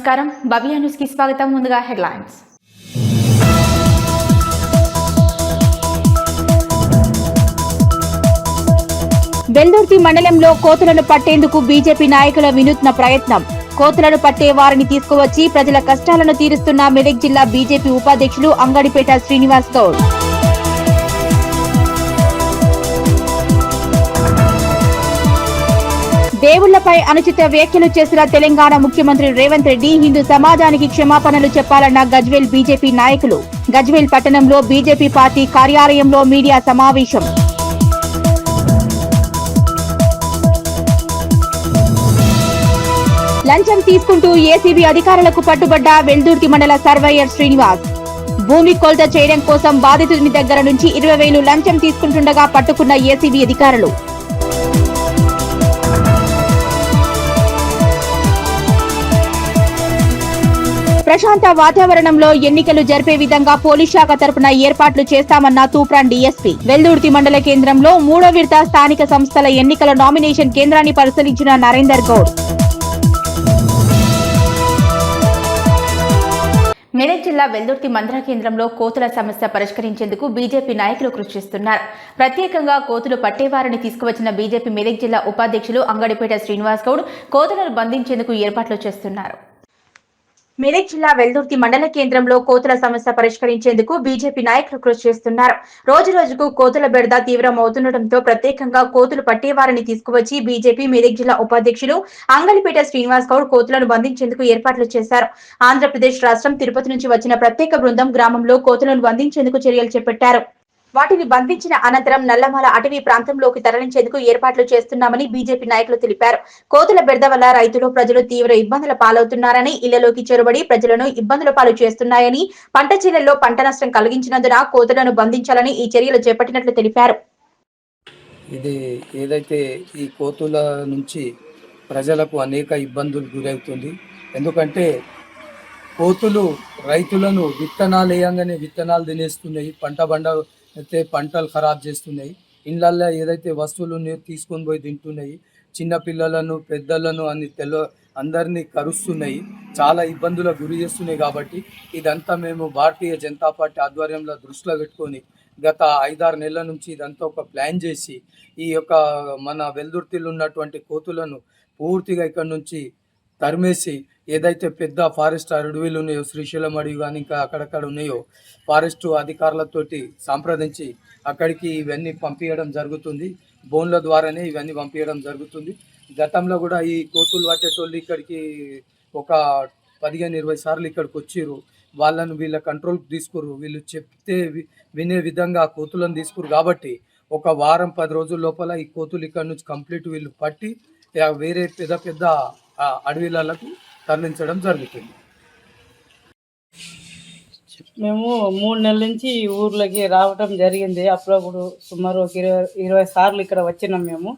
నమస్కారం భవ్య న్యూస్ కి స్వాగతం. ముందుగా హెడ్లైన్స్. వెల్దుర్తి మండలంలో కోతులను పట్టేందుకు బీజేపీ నాయకుల వినూత్న ప్రయత్నం. కోతులను పట్టే వారిని తీసుకువచ్చి ప్రజల కష్టాలను తీరుస్తున్న మెదక్ జిల్లా బీజేపీ ఉపాధ్యక్షులు అంగడిపేట శ్రీనివాస్ గౌడ్. దేవుళ్లపై అనుచిత వ్యాఖ్యలు చేసిన తెలంగాణ ముఖ్యమంత్రి రేవంత్ రెడ్డి హిందూ సమాజానికి క్షమాపణలు చెప్పాలన్న గజ్వేల్ బీజేపీ నాయకులు. గజ్వేల్ పట్టణంలో బీజేపీ పార్టీ కార్యాలయంలో మీడియా సమావేశం. లంచం తీసుకుంటూ ఏసీబీ అధికారులకు పట్టుబడ్డ వెల్దుర్తి మండల సర్వేయర్ శ్రీనివాస్. భూమి కొలత చేయడం కోసం బాధితుని దగ్గర నుంచి 20,000 లంచం తీసుకుంటుండగా పట్టుకున్న ఏసీబీ అధికారులు. ప్రశాంత వాతావరణంలో ఎన్నికలు జరిపే విధంగా పోలీస్ శాఖ తరపున ఏర్పాట్లు చేస్తామన్న తూప్రాన్ డీఎస్పీ. వెల్దుర్తి మండల కేంద్రంలో 3వ విడత స్థానిక సంస్థల ఎన్నికల నామినేషన్ కేంద్రాన్ని పరిశీలించిన నరేందర్ గౌడ్. మెదక్ జిల్లా వెల్దుర్తి మండల కేంద్రంలో కోతుల సమస్య పరిష్కరించేందుకు బీజేపీ నాయకులు కృషి చేస్తున్నారు. ప్రత్యేకంగా కోతులు పట్టేవారిని తీసుకువచ్చిన బీజేపీ మెదక్ జిల్లా ఉపాధ్యక్షులు అంగడిపేట శ్రీనివాస్ గౌడ్ కోతులను బంధించేందుకు ఏర్పాట్లు చేస్తున్నారు. మెదక్ జిల్లా వెల్దుర్తి మండల కేంద్రంలో కోతుల సమస్య పరిష్కరించేందుకు బీజేపీ నాయకులు కృషి చేస్తున్నారు. రోజు రోజుకు కోతుల బెడద తీవ్రమవుతుండటంతో ప్రత్యేకంగా కోతులు పట్టేవారిని తీసుకువచ్చి బీజేపీ మెదక్ జిల్లా ఉపాధ్యక్షులు అంగళిపేట శ్రీనివాస్ గౌడ్ కోతులను బంధించేందుకు ఏర్పాట్లు చేశారు. ఆంధ్రప్రదేశ్ రాష్ట్రం తిరుపతి నుంచి వచ్చిన ప్రత్యేక బృందం గ్రామంలో కోతులను బంధించేందుకు చర్యలు చేపట్టారు. వాటిని బంధించిన అనంతరం నల్లమల అటవీ ప్రాంతంలోకి తరలించేందుకు ఏర్పాట్లు చేస్తున్నామని బీజేపీ నాయకులు తెలిపారు. కోతుల బెడద వల్ల రైతులు ప్రజలు తీవ్ర ఇబ్బందుల పాలవుతున్నారని, ఇళ్లలోకి చొరబడి ప్రజలను ఇబ్బందుల పాలు చేస్తున్నాయని, పంట చేలల్లో పంట నష్టం కలిగించినందున కోతులను బంధించాలని ఈ చర్యలు చేపట్టినట్లు తెలిపారు. ఇది ఏదైతే ఈ కోతుల నుంచి ప్రజలకు అనేక ఇబ్బందులు గురవుతుంది. ఎందుకంటే కోతులు రైతులను విత్తనాలు వేయంగానే విత్తనాలు తినేస్తున్నాయి, అయితే పంటలు ఖరాబ్ చేస్తున్నాయి, ఇళ్ళల్లో ఏదైతే వస్తువులు తీసుకొని పోయి తింటున్నాయి, చిన్నపిల్లలను పెద్దలను అని అందరినీ కరుస్తున్నాయి, చాలా ఇబ్బందులకు గురి చేస్తున్నాయి. కాబట్టి ఇదంతా మేము భారతీయ జనతా పార్టీ ఆధ్వర్యంలో దృష్టిలో పెట్టుకొని గత 5-6 నెలల నుంచి ఇదంతా ఒక ప్లాన్ చేసి ఈ యొక్క మన వెల్దుర్తిలో ఉన్నటువంటి కోతులను పూర్తిగా ఇక్కడ నుంచి తరిమేసి ఏదైతే పెద్ద ఫారెస్ట్ అడవులు ఉన్నాయో, శ్రీశైలం అడవి కానీ ఇంకా అక్కడక్కడ ఉన్నాయో, ఫారెస్ట్ అధికారులతోటి సంప్రదించి అక్కడికి ఇవన్నీ పంపించడం జరుగుతుంది. బోన్ల ద్వారానే ఇవన్నీ పంపించడం జరుగుతుంది. గతంలో కూడా ఈ కోతులు పట్టేటోళ్ళు ఇక్కడికి ఒక 15-20 సార్లు ఇక్కడికి వచ్చిర్రు. వీళ్ళ కంట్రోల్కి తీసుకురు. వీళ్ళు చెప్తే వినే విధంగా కోతులను తీసుకురు. కాబట్టి ఒక వారం 10 రోజుల లోపల ఈ కోతులు ఇక్కడ నుంచి కంప్లీట్ వీళ్ళు పట్టి వేరే పెద్ద అడవిలకు తరలించడం జరుగుతుంది. మేము 3 నెలల నుంచి ఊర్లోకి రావటం జరిగింది. అప్పుడప్పుడు సుమారు ఒక 20 సార్లు ఇక్కడ వచ్చినాం. మేము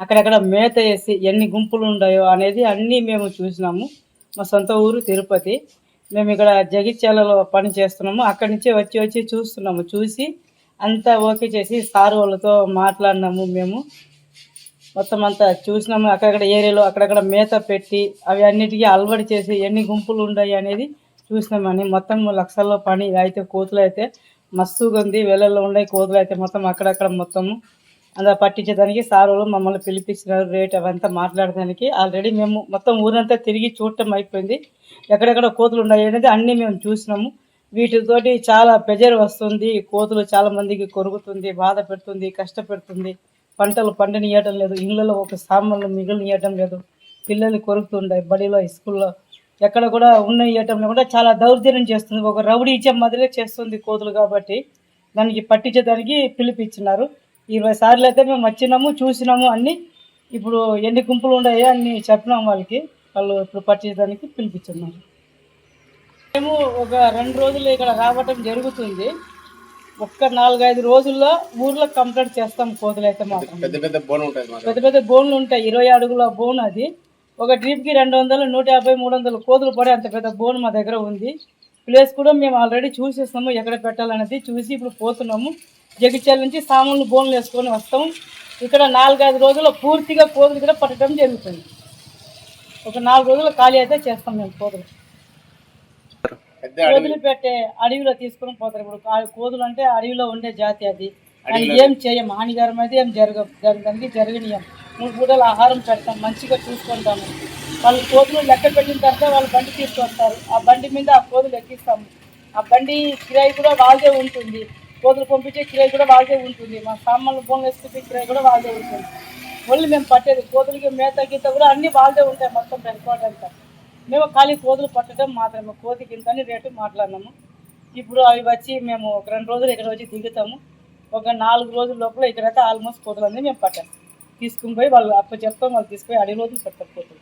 అక్కడక్కడ మేత వేసి ఎన్ని గుంపులు ఉన్నాయో అనేది అన్నీ మేము చూసినాము. మా సొంత ఊరు తిరుపతి. మేము ఇక్కడ జగిత్యాలలో పని చేస్తున్నాము. అక్కడి నుంచి వచ్చి చూస్తున్నాము. చూసి అంతా ఓకే చేసి సార్ వాళ్ళతో మాట్లాడినాము. మేము మొత్తం అంతా చూసినాము. అక్కడక్కడ ఏరియాలో అక్కడక్కడ మేత పెట్టి అవి అన్నిటికీ అలవాటు చేసి ఎన్ని గుంపులు ఉన్నాయి అనేది చూసినామని. మొత్తం లక్షల్లో పని అయితే కోతులు అయితే మస్తుగా ఉంది. వేలల్లో ఉన్నాయి కోతులు అయితే మొత్తం అక్కడక్కడ మొత్తము అంతా పట్టించేదానికి సార్ వాళ్ళు మమ్మల్ని పిలిపించినారు. రేట్ అవంతా మాట్లాడడానికి ఆల్రెడీ మేము మొత్తం ఊరంతా తిరిగి చూడటం అయిపోయింది. ఎక్కడెక్కడ కోతులు ఉన్నాయి అనేది అన్నీ మేము చూసినాము. వీటితోటి చాలా ప్రెజర్ వస్తుంది. కోతులు చాలా మందికి కొరుకుతుంది, బాధ పెడుతుంది, కష్టపెడుతుంది. పంటలు పండనియటం లేదు, ఇళ్ళలో ఒక సామాన్లు మిగిలినియటం లేదు, పిల్లలు కొరుకుతుంటాయి, బడిలో స్కూల్లో ఎక్కడ కూడా ఇవ్వటం లేకుండా చాలా దౌర్జన్యం చేస్తుంది. ఒక రౌడీ ఇచ్చే మాదిరిగా చేస్తుంది కోతులు. కాబట్టి దానికి పట్టించేదానికి పిలిపించినారు. 20 సార్లు అయితే మేము వచ్చినాము, చూసినాము అన్నీ. ఇప్పుడు ఎన్ని గుంపులు ఉన్నాయో అన్ని చెప్పినాము వాళ్ళకి. వాళ్ళు ఇప్పుడు పట్టించడానికి పిలిపించున్నారు. మేము ఒక 2 రోజులు ఇక్కడ రావటం జరుగుతుంది. ఒక్క 4-5 రోజుల్లో ఊర్లో కంప్లీట్ చేస్తాం. కోతులు అయితే మాత్రం పెద్ద పెద్ద బోన్లు ఉంటాయి. 20 అడుగుల బోన్ అది. ఒక ట్రిప్కి 200, 150, 300 కోతులు పడే అంత పెద్ద బోన్ మా దగ్గర ఉంది. ప్లేస్ కూడా మేము ఆల్రెడీ చూసేస్తాము ఎక్కడ పెట్టాలనేది. చూసి ఇప్పుడు పోతున్నాము. జగిత్యాల నుంచి సామాన్లు బోన్లు వేసుకొని వస్తాము. ఇక్కడ 4-5 రోజుల్లో పూర్తిగా కోతులు కూడా పట్టడం జరుగుతుంది. ఒక 4 రోజులు ఖాళీ అయితే చేస్తాం మేము కోతులు. కోతులు పెట్టే అడవిలో తీసుకుని పోతారు. ఇప్పుడు కోతులు అంటే అడవిలో ఉండే జాతి, అది దానికి ఏం చేయం, హానికరం అయితే ఏం దానికి జరగనీయం. 3 పూటల ఆహారం పెడతాం, మంచిగా చూసుకుంటాము. వాళ్ళు కోతులు లెక్క పెట్టిన తర్వాత వాళ్ళు బండి తీసుకొస్తారు, ఆ బండి మీద ఆ కోతులు ఎక్కిస్తాము. ఆ బండి కిరాయి కూడా వాళ్ళదే ఉంటుంది, కోతులు పంపించే కిరాయి కూడా వాళ్ళదే ఉంటుంది, మా సామాన్లు బొంగ వేసుకుంటే కిరాయి కూడా వాళ్ళదే ఉంటుంది. ఒళ్ళు మేము పట్టేది కోతులకి మేత గీత కూడా అన్నీ వాళ్ళదే ఉంటాయి, మొత్తం పెట్టుకోవడంతా. మేము ఖాళీ కోతులు పట్టడం మాత్రమే, కోతికి ఇంతని రేటు మాట్లాడినాము. ఇప్పుడు అవి వచ్చి మేము ఒక 2 రోజులు ఇక్కడ వచ్చి దిగుతాము. ఒక 4 రోజుల లోపల ఇక్కడైతే ఆల్మోస్ట్ కోతులు అన్నీ మేము పట్టాం. తీసుకుని పోయి వాళ్ళు అప్పుడు చెప్తాం, వాళ్ళు తీసుకుపోయి అడవి రోజులు పెడతారు. కోతులు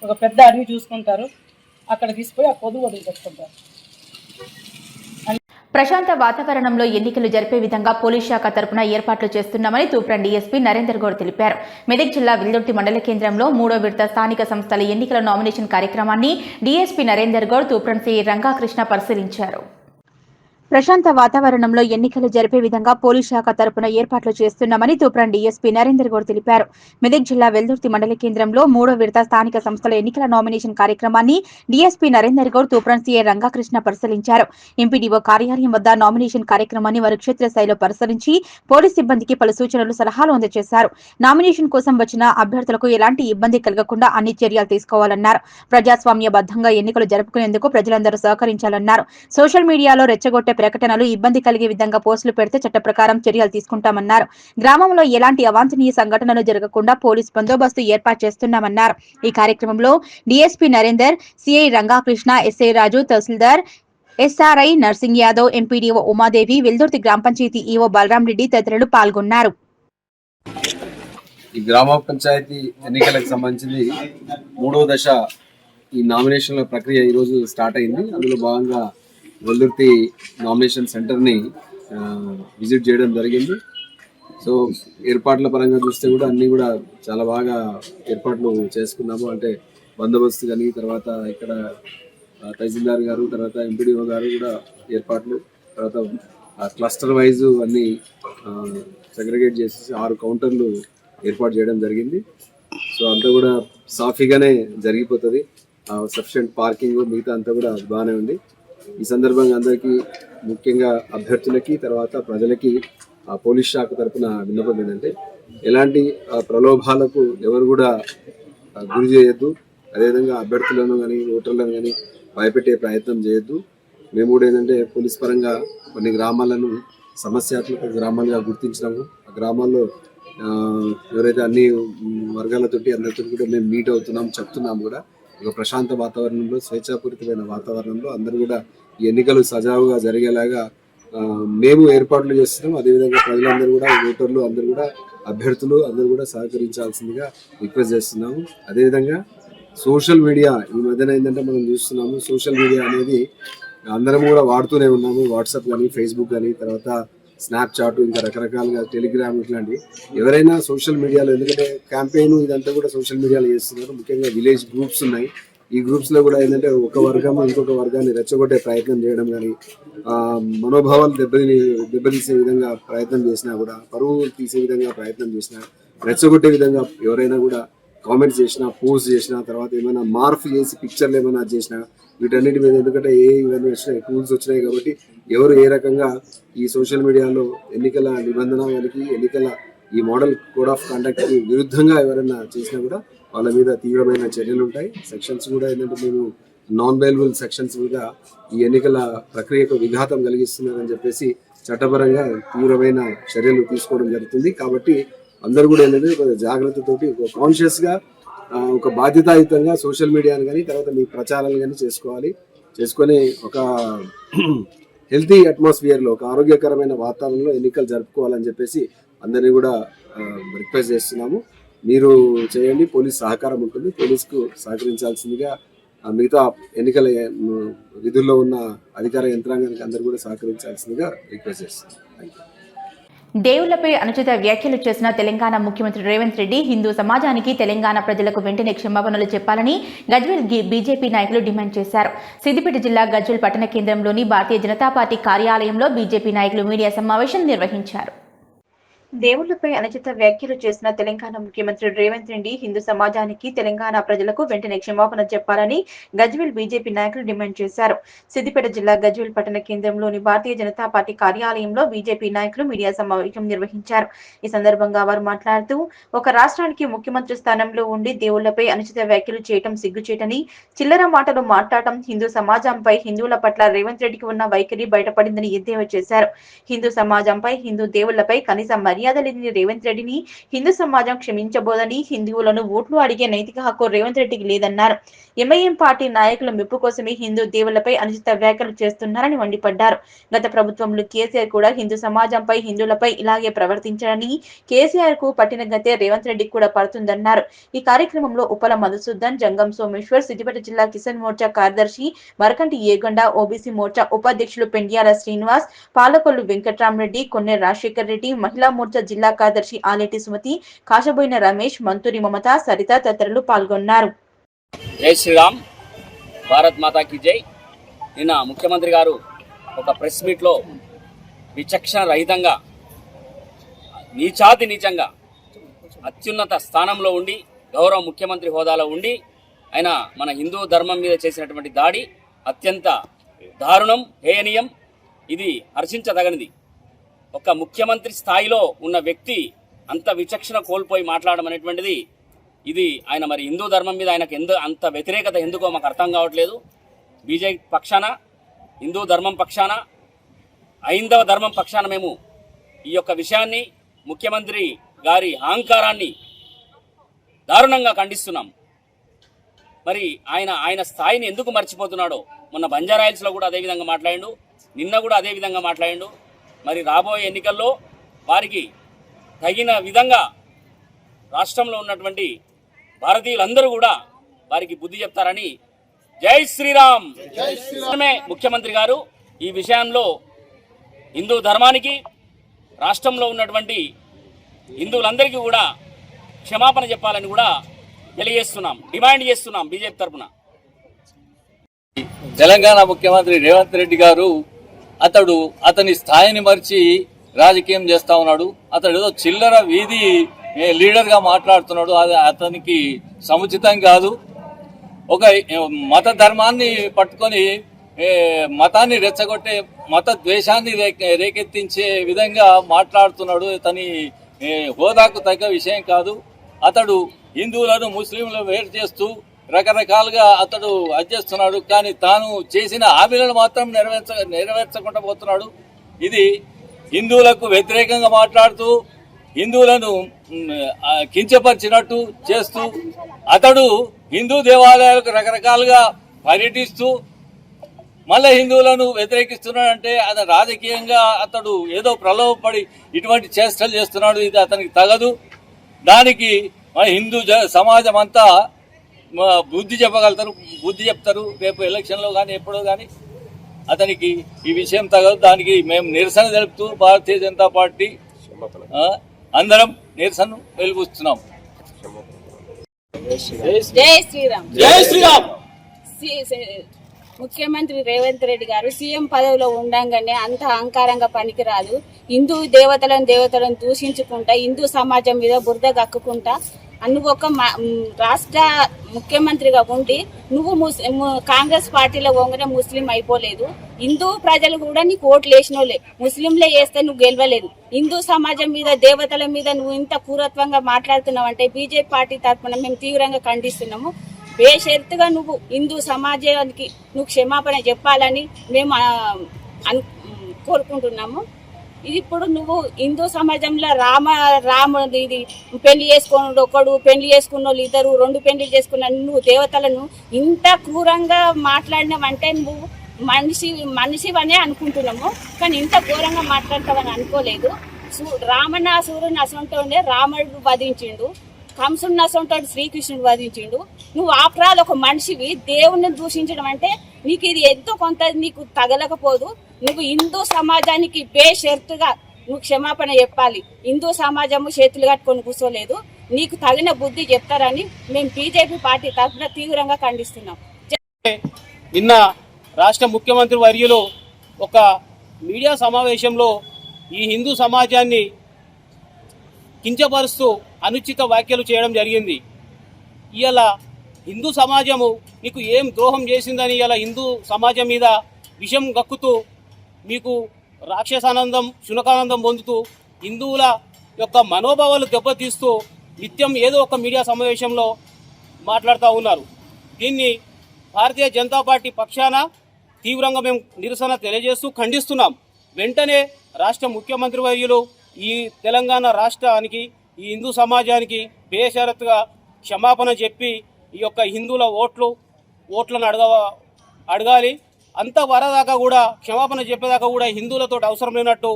ఒక పెద్ద అడవి చూసుకుంటారు, అక్కడ తీసుకుపోయి ఆ కొద్దు వదిలి పెట్టుకుంటారు. ప్రశాంత వాతావరణంలో ఎన్నికలు జరిపే విధంగా పోలీస్ శాఖ తరపున ఏర్పాట్లు చేస్తున్నామని తూప్రాన్ డీఎస్పీ నరేందర్ గౌడ్ తెలిపారు. మెదక్ జిల్లా వెల్దుర్తి మండల కేంద్రంలో 3వ విడత స్థానిక సంస్థల ఎన్నికల నామినేషన్ కార్యక్రమాన్ని డీఎస్పీ నరేందర్ గౌడ్ తూప్రాన్ సిఐ రంగాకృష్ణ పరిశీలించారు. ప్రశాంత వాతావరణంలో ఎన్నికలు జరిపే విధంగా పోలీస్ శాఖ తరపున ఏర్పాట్లు చేస్తున్నామని తూప్రాన్ డీఎస్పీ నరేందర్ గౌడ్ తెలిపారు. మెదక్ జిల్లా వెల్దుర్తి మండల కేంద్రంలో 3వ విడత స్థానిక సంస్థల ఎన్నికల నామినేషన్ కార్యక్రమాన్ని డీఎస్పీ నరేందర్ గౌడ్ తూప్రాన్ సీఐ రంగాకృష్ణ పరిశీలించారు. ఎంపీడీఓ కార్యాలయం వద్ద నామినేషన్ కార్యక్రమాన్ని వారు క్షేత్రస్థాయిలో పరిశీలించి పోలీస్ సిబ్బందికి పలు సూచనలు, సలహాలు అందజేశారు. నామినేషన్ కోసం వచ్చిన అభ్యర్థులకు ఎలాంటి ఇబ్బంది కలగకుండా అన్ని చర్యలు తీసుకోవాలన్నారు. ప్రజాస్వామ్యబద్ధంగా ఎన్నికలు జరుపుకునేందుకు ప్రజలందరూ సహకరించాలన్నారు. సోషల్ మీడియాలో రెచ్చగొట్టే ప్రకటనలు, ఇబ్బంది కలిగే విధంగా పోస్టులు పెడితే చట్ట ప్రకారం చర్యలు తీసుకుంటామన్నారు. గ్రామంలో ఎలాంటి అవాంఛనీయ సంఘటనలు జరగకుండా పోలీస్ బందోబస్తు ఏర్పాటు చేస్తున్నామన్నారు. ఈ కార్యక్రమంలో DSP Narender, CI Rangakrishna, SI Raju, tahsildar SRI Narsing Yadav, MPDO Umadevi, Veldurthi గ్రామ పంచాయతీ ఈవో బలరాం రెడ్డి తదితరులు పాల్గొన్నారు. ఈ గ్రామ పంచాయతీ ఎన్నికలకు సంబంధించి 3వ దశ ఈ నామినేషన్ల ప్రక్రియ ఈరోజు స్టార్ట్ అయింది. అందులో భాగంగా వెల్దుర్తి నామినేషన్ సెంటర్ని విజిట్ చేయడం జరిగింది. సో ఏర్పాట్ల పరంగా చూస్తే కూడా అన్నీ కూడా చాలా బాగా ఏర్పాట్లు చేసుకున్నాము. అంటే బందోబస్తు కానీ, తర్వాత ఇక్కడ తహసీల్దార్ గారు, తర్వాత ఎంపీడీఓ గారు కూడా ఏర్పాట్లు, తర్వాత క్లస్టర్ వైజ్ అన్నీ సెగ్రిగేట్ చేసి 6 కౌంటర్లు ఏర్పాటు చేయడం జరిగింది. సో అంతా కూడా సాఫీగానే జరిగిపోతుంది. సఫిషియెంట్ పార్కింగ్ మిగతా అంతా కూడా బాగానే ఉంది. ఈ సందర్భంగా అందరికీ, ముఖ్యంగా అభ్యర్థులకి, తర్వాత ప్రజలకి పోలీస్ శాఖ తరఫున విన్నపం ఏంటంటే ఎలాంటి ప్రలోభాలకు ఎవరు కూడా గురి చేయొద్దు. అదేవిధంగా అభ్యర్థులను కానీ, ఓటర్లను కానీ భయపెట్టే ప్రయత్నం చేయొద్దు. మేము కూడా ఏంటంటే పోలీస్ పరంగా కొన్ని గ్రామాలను సమస్యాత్మక గ్రామాలుగా గుర్తించినాము. ఆ గ్రామాల్లో ఎవరైతే అన్ని వర్గాలతోటి అందరితో కూడా మేము మీట్ అవుతున్నాం, చెప్తున్నాము కూడా. ఒక ప్రశాంత వాతావరణంలో, స్వేచ్ఛాపూరితమైన వాతావరణంలో అందరూ కూడా ఈ ఎన్నికలు సజావుగా జరిగేలాగా మేము ఏర్పాట్లు చేస్తున్నాం. అదేవిధంగా ప్రజలందరూ కూడా, ఓటర్లు అందరూ కూడా, అభ్యర్థులు అందరూ కూడా సహకరించాల్సిందిగా రిక్వెస్ట్ చేస్తున్నాము. అదేవిధంగా సోషల్ మీడియా ఈ మధ్యన ఏంటంటే మనం చూస్తున్నాము, సోషల్ మీడియా అనేది అందరం కూడా వాడుతూనే ఉన్నాము. వాట్సాప్ కానీ, ఫేస్బుక్ కానీ, తర్వాత స్నాప్చాట్, ఇంకా రకరకాలుగా టెలిగ్రామ్, ఇట్లాంటి ఎవరైనా సోషల్ మీడియాలో, ఎందుకంటే క్యాంపెయిన్ ఇదంతా కూడా సోషల్ మీడియాలో చేస్తున్నారు. ముఖ్యంగా విలేజ్ గ్రూప్స్ ఉన్నాయి. ఈ గ్రూప్స్లో కూడా ఏంటంటే ఒక వర్గం ఇంకొక వర్గాన్ని రెచ్చగొట్టే ప్రయత్నం చేయడం కానీ, మనోభావాలు దెబ్బతీసే విధంగా ప్రయత్నం చేసినా కూడా, పరువు తీసే విధంగా ప్రయత్నం చేసినా, రెచ్చగొట్టే విధంగా ఎవరైనా కూడా కామెంట్స్ చేసినా, పోస్ట్ చేసినా, తర్వాత ఏమైనా మార్పు చేసి పిక్చర్లు ఏమైనా చేసినా, వీటన్నిటి మీద, ఎందుకంటే ఇవన్నీ వచ్చినాయి, టూల్స్ వచ్చినాయి కాబట్టి ఎవరు ఏ రకంగా ఈ సోషల్ మీడియాలో ఎన్నికల నిబంధనలకి, ఎన్నికల ఈ మోడల్ కోడ్ ఆఫ్ కండక్ట్కి విరుద్ధంగా ఎవరైనా చేసినా కూడా వాళ్ళ మీద తీవ్రమైన చర్యలు ఉంటాయి. సెక్షన్స్ కూడా ఏంటంటే మేము నాన్ బెయిలబుల్ సెక్షన్స్ మీద ఈ ఎన్నికల ప్రక్రియకు విఘాతం కలిగిస్తున్నారని చెప్పేసి చట్టపరంగా తీవ్రమైన చర్యలు తీసుకోవడం జరుగుతుంది. కాబట్టి అందరూ కూడా ఏంటంటే ఒక జాగ్రత్తతోటి, ఒక కాన్షియస్గా, ఒక బాధ్యతాయుతంగా సోషల్ మీడియాని కానీ, తర్వాత మీ ప్రచారాలు కానీ చేసుకొని ఒక హెల్తీ అట్మాస్ఫియర్లో, ఒక ఆరోగ్యకరమైన వాతావరణంలో ఎన్నికలు జరుపుకోవాలని చెప్పేసి అందరినీ కూడా రిక్వెస్ట్ చేస్తున్నాము. మీరు చేయండి, పోలీస్ సహకారం ఉంటుంది, పోలీస్కు సహకరించాల్సిందిగా మిగతా ఎన్నికల విధుల్లో ఉన్న అధికార యంత్రాంగానికి అందరూ కూడా సహకరించాల్సిందిగా రిక్వెస్ట్ చేస్తున్నాం. Thank you. దేవుళ్లపై అనుచిత వ్యాఖ్యలు చేసిన తెలంగాణ ముఖ్యమంత్రి రేవంత్ రెడ్డి హిందూ సమాజానికి, తెలంగాణ ప్రజలకు వెంటనే క్షమాపణలు చెప్పాలని గజ్వేల్ బీజేపీ నాయకులు డిమాండ్ చేశారు. సిద్దిపేట జిల్లా గజ్వేల్ పట్టణ కేంద్రంలోని భారతీయ జనతా పార్టీ కార్యాలయంలో బీజేపీ నాయకులు మీడియా సమావేశం నిర్వహించారు. దేవుళ్లపై అనుచిత వ్యాఖ్యలు చేసిన తెలంగాణ ముఖ్యమంత్రి రేవంత్ రెడ్డి హిందూ సమాజానికి తెలంగాణ ప్రజలకు వెంటనే క్షమాపణ చెప్పాలని గజ్వేల్ బీజేపీ నాయకులు డిమాండ్ చేశారు. సిద్దిపేట జిల్లా గజ్వేల్ పట్టణ కేంద్రంలోని భారతీయ జనతా పార్టీ కార్యాలయంలో బీజేపీ నాయకులు మీడియా సమావేశం నిర్వహించారు. ఈ సందర్భంగా వారు మాట్లాడుతూ ఒక రాష్ట్రానికి ముఖ్యమంత్రి స్థానంలో ఉండి దేవుళ్లపై అనుచిత వ్యాఖ్యలు చేయడం సిగ్గుచేటని, చిల్లర మాటలు మాట్లాడటం హిందూ సమాజంపై హిందువుల పట్ల రేవంత్ రెడ్డికి ఉన్న వైఖరి బయటపడిందని ఎద్దేవా చేశారు. హిందూ సమాజంపై హిందూ దేవుళ్లపై కనీస మర్యాద లేని రేవంత్ రెడ్డిని హిందూ సమాజం క్షమించబోదని, హిందువులను ఓట్లు అడిగే నైతిక హక్కు రేవంత్ రెడ్డికి లేదన్నారు. ఎంఐఎం పార్టీ నాయకుల మెప్పు కోసమే హిందూ దేవుళ్లపై అనుచిత వ్యాఖ్యలు చేస్తున్నారని మండిపడ్డారు. గత ప్రభుత్వంలో కేసీఆర్ కూడా హిందూ సమాజంపై హిందువులపై ఇలాగే ప్రవర్తించారని, కేసీఆర్ కు పట్టిన గతే రేవంత్ రెడ్డికి కూడా పడుతుందన్నారు. ఈ కార్యక్రమంలో ఉప్పల మధుసూదన్, జంగం సోమేశ్వర్, సిద్దిపేట జిల్లా కిసాన్ మోర్చా కార్యదర్శి మరకంటి ఏగొండ, ఓబీసీ మోర్చా ఉపాధ్యక్షులు పెండ్యాల శ్రీనివాస్, పాలకొల్లు వెంకట్రామరెడ్డి, కొన్నె రాజశేఖర్ రెడ్డి, మహిళా మోర్చా జిల్లా కార్యదర్శి ఆలేటి సుమతి, కాశబోయిన రమేష్, మంతూరి మమత, సరిత తదితరులు పాల్గొన్నారు. జై శ్రీరామ్, భారత్ మాతా కీ జై. నిన్న ముఖ్యమంత్రి గారు ఒక ప్రెస్ మీట్లో విచక్షణ రహితంగా, నీచంగా అత్యున్నత స్థానంలో ఉండి, గౌరవ ముఖ్యమంత్రి హోదాలో ఉండి ఆయన మన హిందూ ధర్మం మీద చేసినటువంటి దాడి అత్యంత దారుణం, హేయనీయం. ఇది హర్షించదగనిది. ఒక ముఖ్యమంత్రి స్థాయిలో ఉన్న వ్యక్తి అంత విచక్షణ కోల్పోయి మాట్లాడడం అనేటువంటిది, ఇది ఆయన మరి హిందూ ధర్మం మీద ఆయనకు అంత వ్యతిరేకత ఎందుకో మాకు అర్థం కావట్లేదు. బీజేపీ పక్షాన, హిందూ ధర్మం పక్షాన, హైందవ ధర్మం పక్షాన మేము ఈ యొక్క విషయాన్ని, ముఖ్యమంత్రి గారి అహంకారాన్ని దారుణంగా ఖండిస్తున్నాం. మరి ఆయన స్థాయిని ఎందుకు మర్చిపోతున్నాడో మొన్న బంజారాయిల్స్లో కూడా అదే విధంగా మాట్లాడిండు, నిన్న కూడా అదే విధంగా మాట్లాడిండు. మరి రాబోయే ఎన్నికల్లో వారికి తగిన విధంగా రాష్ట్రంలో ఉన్నటువంటి భారతీయులందరూ కూడా వారికి బుద్ధి చెప్తారని. జై శ్రీరామ్. ముఖ్యమంత్రి గారు ఈ విషయంలో హిందూ ధర్మానికి, రాష్ట్రంలో ఉన్నటువంటి హిందువులందరికీ కూడా క్షమాపణ చెప్పాలని కూడా తెలియజేస్తున్నాం, డిమాండ్ చేస్తున్నాం బీజేపీ తరఫున. తెలంగాణ ముఖ్యమంత్రి రేవంత్ రెడ్డి గారు అతని స్థాయిని మరిచి రాజకీయం చేస్తా ఉన్నాడు. అతడు ఏదో చిల్లర వీధి లీడర్ గా మాట్లాడుతున్నాడు. అది అతనికి సముచితం కాదు. ఒక మత ధర్మాన్ని పట్టుకొని మతాన్ని రెచ్చగొట్టే, మత ద్వేషాన్ని రేకెత్తించే విధంగా మాట్లాడుతున్నాడు. అతని హోదాకు తగ్గ విషయం కాదు. అతడు హిందువులను ముస్లింలను వేరు చేస్తూ రకరకాలుగా అతడు అధ్యస్తున్నాడు. కానీ తాను చేసిన హామీలను మాత్రం నెరవేర్చకుండా పోతున్నాడు. ఇది హిందువులకు వ్యతిరేకంగా మాట్లాడుతూ, హిందువులను కించపరిచినట్టు చేస్తూ, అతడు హిందూ దేవాలయాలకు రకరకాలుగా పర్యటిస్తూ మళ్ళీ హిందువులను వ్యతిరేకిస్తున్నాడంటే అది రాజకీయంగా అతడు ఏదో ప్రలోభపడి ఇటువంటి చేష్టలు చేస్తున్నాడు. ఇది అతనికి తగదు. దానికి మన హిందూ సమాజం అంతా బుద్ధి చెప్తారు రేపు ఎలక్షన్లో కానీ ఎప్పుడో కానీ. అతనికి ఈ విషయం తగదు. దానికి మేము నిరసన తెలుపుతూ భారతీయ జనతా పార్టీ అందరం నిరసన వెలుగుస్తున్నాం. జై శ్రీరామ్. జై శ్రీరామ్. ముఖ్యమంత్రి రేవంత్ రెడ్డి గారు సీఎం పదవిలో ఉండంగానే అంత అహంకారంగా పనికిరాదు. హిందూ దేవతలను దూషించుకుంటా, హిందూ సమాజం మీద బురద గక్కుకుంటా, నువ్వు ఒక రాష్ట్ర ముఖ్యమంత్రిగా ఉండి నువ్వు కాంగ్రెస్ పార్టీలో పోగానే ముస్లిం అయిపోలేదు. హిందూ ప్రజలు కూడా నీకు ఓట్లు వేసినోళ్ళే. ముస్లింలే వేస్తే నువ్వు గెలవలేదు. హిందూ సమాజం మీద, దేవతల మీద నువ్వు ఇంత క్రూరత్వంగా మాట్లాడుతున్నావు అంటే బీజేపీ పార్టీ తరఫున మేము తీవ్రంగా ఖండిస్తున్నాము. బేషరతుగా నువ్వు హిందూ సమాజానికి నువ్వు క్షమాపణ చెప్పాలని మేము కోరుకుంటున్నాము. ఇది ఇప్పుడు నువ్వు హిందూ సమాజంలో రాముడు ఇది పెళ్లి చేసుకున్నాడు ఒకడు, పెళ్లి చేసుకున్న వాళ్ళు ఇద్దరు, 2 పెళ్లి చేసుకున్న నువ్వు దేవతలను ఇంత క్రూరంగా మాట్లాడినావంటే నువ్వు మనిషివనే అనుకుంటున్నాము. కానీ ఇంత ఘోరంగా మాట్లాడతావని అనుకోలేదు. రామనాసురుని అసంటోనే రాముడు వధించిండు, కంసుని అసంటోడు శ్రీకృష్ణుడు వధించిండు. నువ్వు ఆఫ్రాల్ ఒక మనిషివి దేవుణ్ణి దూషించడం అంటే నీకు ఇది ఎంతో కొంత నీకు తగలకపోదు. నువ్వు హిందూ సమాజానికి బేషరతుగా నువ్వు క్షమాపణ చెప్పాలి. హిందూ సమాజము చేతులు కట్టుకొని కూర్చోలేదు. నీకు తగిన బుద్ధి చెప్తారని మేము బీజేపీ పార్టీ తరఫున తీవ్రంగా ఖండిస్తున్నాం. నిన్న రాష్ట్ర ముఖ్యమంత్రి వర్యులు ఒక మీడియా సమావేశంలో ఈ హిందూ సమాజాన్ని కించపరుస్తూ అనుచిత వ్యాఖ్యలు చేయడం జరిగింది. ఇవాళ హిందూ సమాజము మీకు ఏం ద్రోహం చేసిందని ఇలా హిందూ సమాజం మీద విషం గక్కుతూ మీకు రాక్షసానందం శునకానందం పొందుతూ హిందువుల యొక్క మనోభావాలు దెబ్బతీస్తూ నిత్యం ఏదో ఒక మీడియా సమావేశంలో మాట్లాడుతూ ఉన్నారు. దీన్ని భారతీయ జనతా పార్టీ పక్షాన తీవ్రంగా మేము నిరసన తెలియజేస్తూ ఖండిస్తున్నాం. వెంటనే రాష్ట్ర ముఖ్యమంత్రి వర్యులు ఈ తెలంగాణ రాష్ట్రానికి ఈ హిందూ సమాజానికి బేషరతుగా క్షమాపణ చెప్పి ఈ యొక్క హిందువుల ఓట్లను అడగాలి. అంత వరదాకా కూడా క్షమాపణ చెప్పేదాకా కూడా హిందువులతో అవసరం లేనట్టు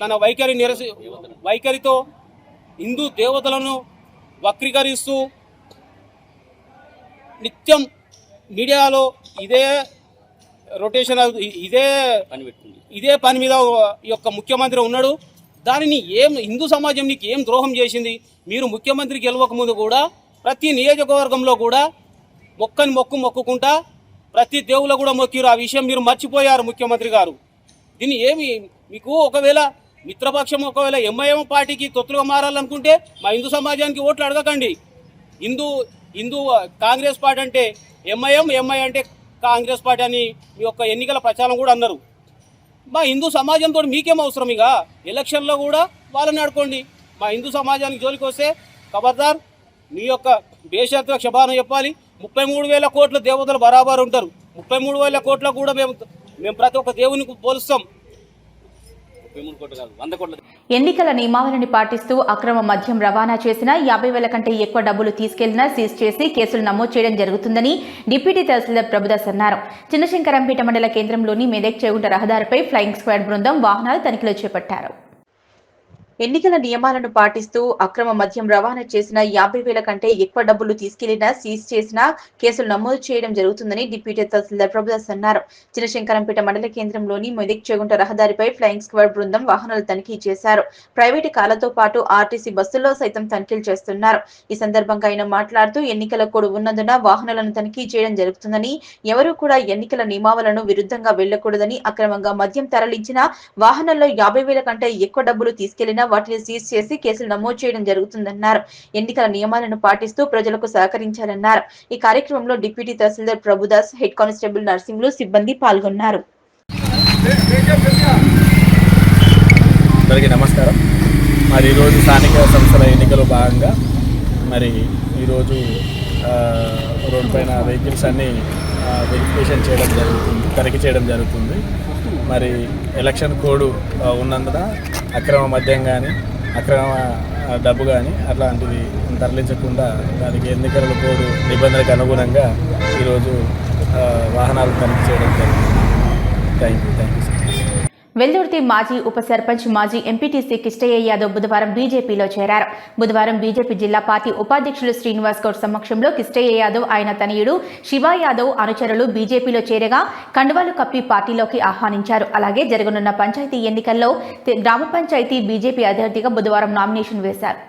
తన వైఖరితో హిందూ దేవతలను వక్రీకరిస్తూ నిత్యం మీడియాలో ఇదే రొటేషన్ ఇదే పని మీద ఈ యొక్క ముఖ్యమంత్రి ఉన్నాడు. దానిని హిందూ సమాజం నీకు ఏం ద్రోహం చేసింది? మీరు ముఖ్యమంత్రి గెలవకముందు కూడా ప్రతి నియోజకవర్గంలో కూడా మొక్కుకుంటా ప్రతి దేవుళ్ళు కూడా మొక్కిరు. ఆ విషయం మీరు మర్చిపోయారు ముఖ్యమంత్రి గారు. దీన్ని మీకు ఒకవేళ మిత్రపక్షం ఒకవేళ ఎంఐఎం పార్టీకి తొత్తులుగా మారాలనుకుంటే మా హిందూ సమాజానికి ఓట్లు అడగకండి. హిందూ కాంగ్రెస్ పార్టీ అంటే ఎంఐ అంటే కాంగ్రెస్ పార్టీ అని మీ యొక్క ఎన్నికల ప్రచారం కూడా అన్నారు. మా హిందూ సమాజంతో మీకేం అవసరం? ఇక ఎలక్షన్లో కూడా వాళ్ళని ఆడుకోండి. మా హిందూ సమాజానికి జోలికి వస్తే ఖబర్దార్ మీ యొక్క బేషరతుగా క్షమాపణ చెప్పాలి. 33,000 కోట్ల దేవతలు బరాబర్ ఉంటారు. 33,000 కోట్ల కూడా మేము ప్రతి ఒక్క దేవునికి పోలుస్తాం. 33 కోట్లు కాదు, 100 కోట్ల. ఎన్నికల నియమావళిని పాటిస్తూ అక్రమ మద్యం రవాణా చేసిన 50,000 కంటే ఎక్కువ డబ్బులు తీసుకెళ్లినా సీజ్ చేసి కేసులు నమోదు చేయడం జరుగుతుందని డిప్యూటీ తహసీల్దార్ ప్రభుదాస్ అన్నారు. చిన్నశంకరంపేట మండల కేంద్రంలోని మెదక్ చేగుంట రహదారిపై ఫ్లయింగ్ స్క్వాడ్ బృందం వాహనాలు తనిఖీలు చేపట్టారు. ఎన్నికల నియమాలను పాటిస్తూ అక్రమ మద్యం రవాణా చేసిన 50,000 కంటే ఎక్కువ డబ్బులు తీసుకెళ్లినా సీజ్ చేసినా కేసులు నమోదు చేయడం జరుగుతుందని డిప్యూటీ తహసీల్దార్ ప్రభుదాస్ అన్నారు. చిన్నశంకరంపేట మండల కేంద్రంలోని మెదక్ చేగుంట రహదారిపై ఫ్లయింగ్ స్క్వాడ్ బృందం వాహనాలు తనిఖీ చేశారు. ప్రైవేటు కార్లతో పాటు ఆర్టీసీ బస్సుల్లో సైతం తనిఖీలు చేస్తున్నారు. ఈ సందర్భంగా ఆయన మాట్లాడుతూ ఎన్నికల కోడ్ ఉన్నందున వాహనాలను తనిఖీ చేయడం జరుగుతుందని, ఎవరూ కూడా ఎన్నికల నియమావళిను విరుద్ధంగా వెళ్లకూడదని, అక్రమంగా మద్యం తరలించిన వాహనాల్లో 50,000 కంటే ఎక్కువ డబ్బులు తీసుకెళ్లినా వాటిని సీజ్ చేసి కేసులు నమోదు చేయడం జరుగుతుందన్నారు. ఎన్నికల నియమాలను పాటిస్తూ ప్రజలకు సహకరించాలన్నారు. ఈ కార్యక్రమంలో డిప్యూటీ తహసీల్దార్ ప్రభుదాస్, హెడ్ కానిస్టేబుల్ నర్సింహులు, సిబ్బంది పాల్గొన్నారు. అందరికీ నమస్కారం. మరి ఈరోజు స్థానిక సంస్థల ఎన్నికలో భాగంగా మరి ఈరోజు రోడ్డు పైన వెహికల్స్ అన్నీ వెరిఫికేషన్ చేయడం జరుగుతుంది, తనిఖీ చేయడం జరుగుతుంది. మరి ఎలక్షన్ కోడ్ ఉన్నందున అక్రమ మద్యం కానీ అక్రమ డబ్బు కానీ అట్లాంటివి తరలించకుండా దానికి ఎన్నికల కోడ్ నిబంధనలకు అనుగుణంగా ఈరోజు వాహనాలు తనిఖీ చేయడం జరుగుతుంది. Thank you sir. వెల్దుర్తి మాజీ ఉప సర్పంచ్, మాజీ ఎంపీటీసీ కిష్టయ్య యాదవ్ బుధవారం బీజేపీలో చేరారు. బుధవారం బీజేపీ జిల్లా పార్టీ ఉపాధ్యక్షులు శ్రీనివాస్ గౌడ్ సమక్షంలో కిష్టయ్య యాదవ్, ఆయన తనయుడు శివ యాదవ్ అనుచరులు బీజేపీలో చేరగా కండువాలు కప్పి పార్టీలోకి ఆహ్వానించారు. అలాగే జరగనున్న పంచాయతీ ఎన్నికల్లో గ్రామ పంచాయతీ బీజేపీ అభ్యర్థిగా బుధవారం నామినేషన్ వేశారు.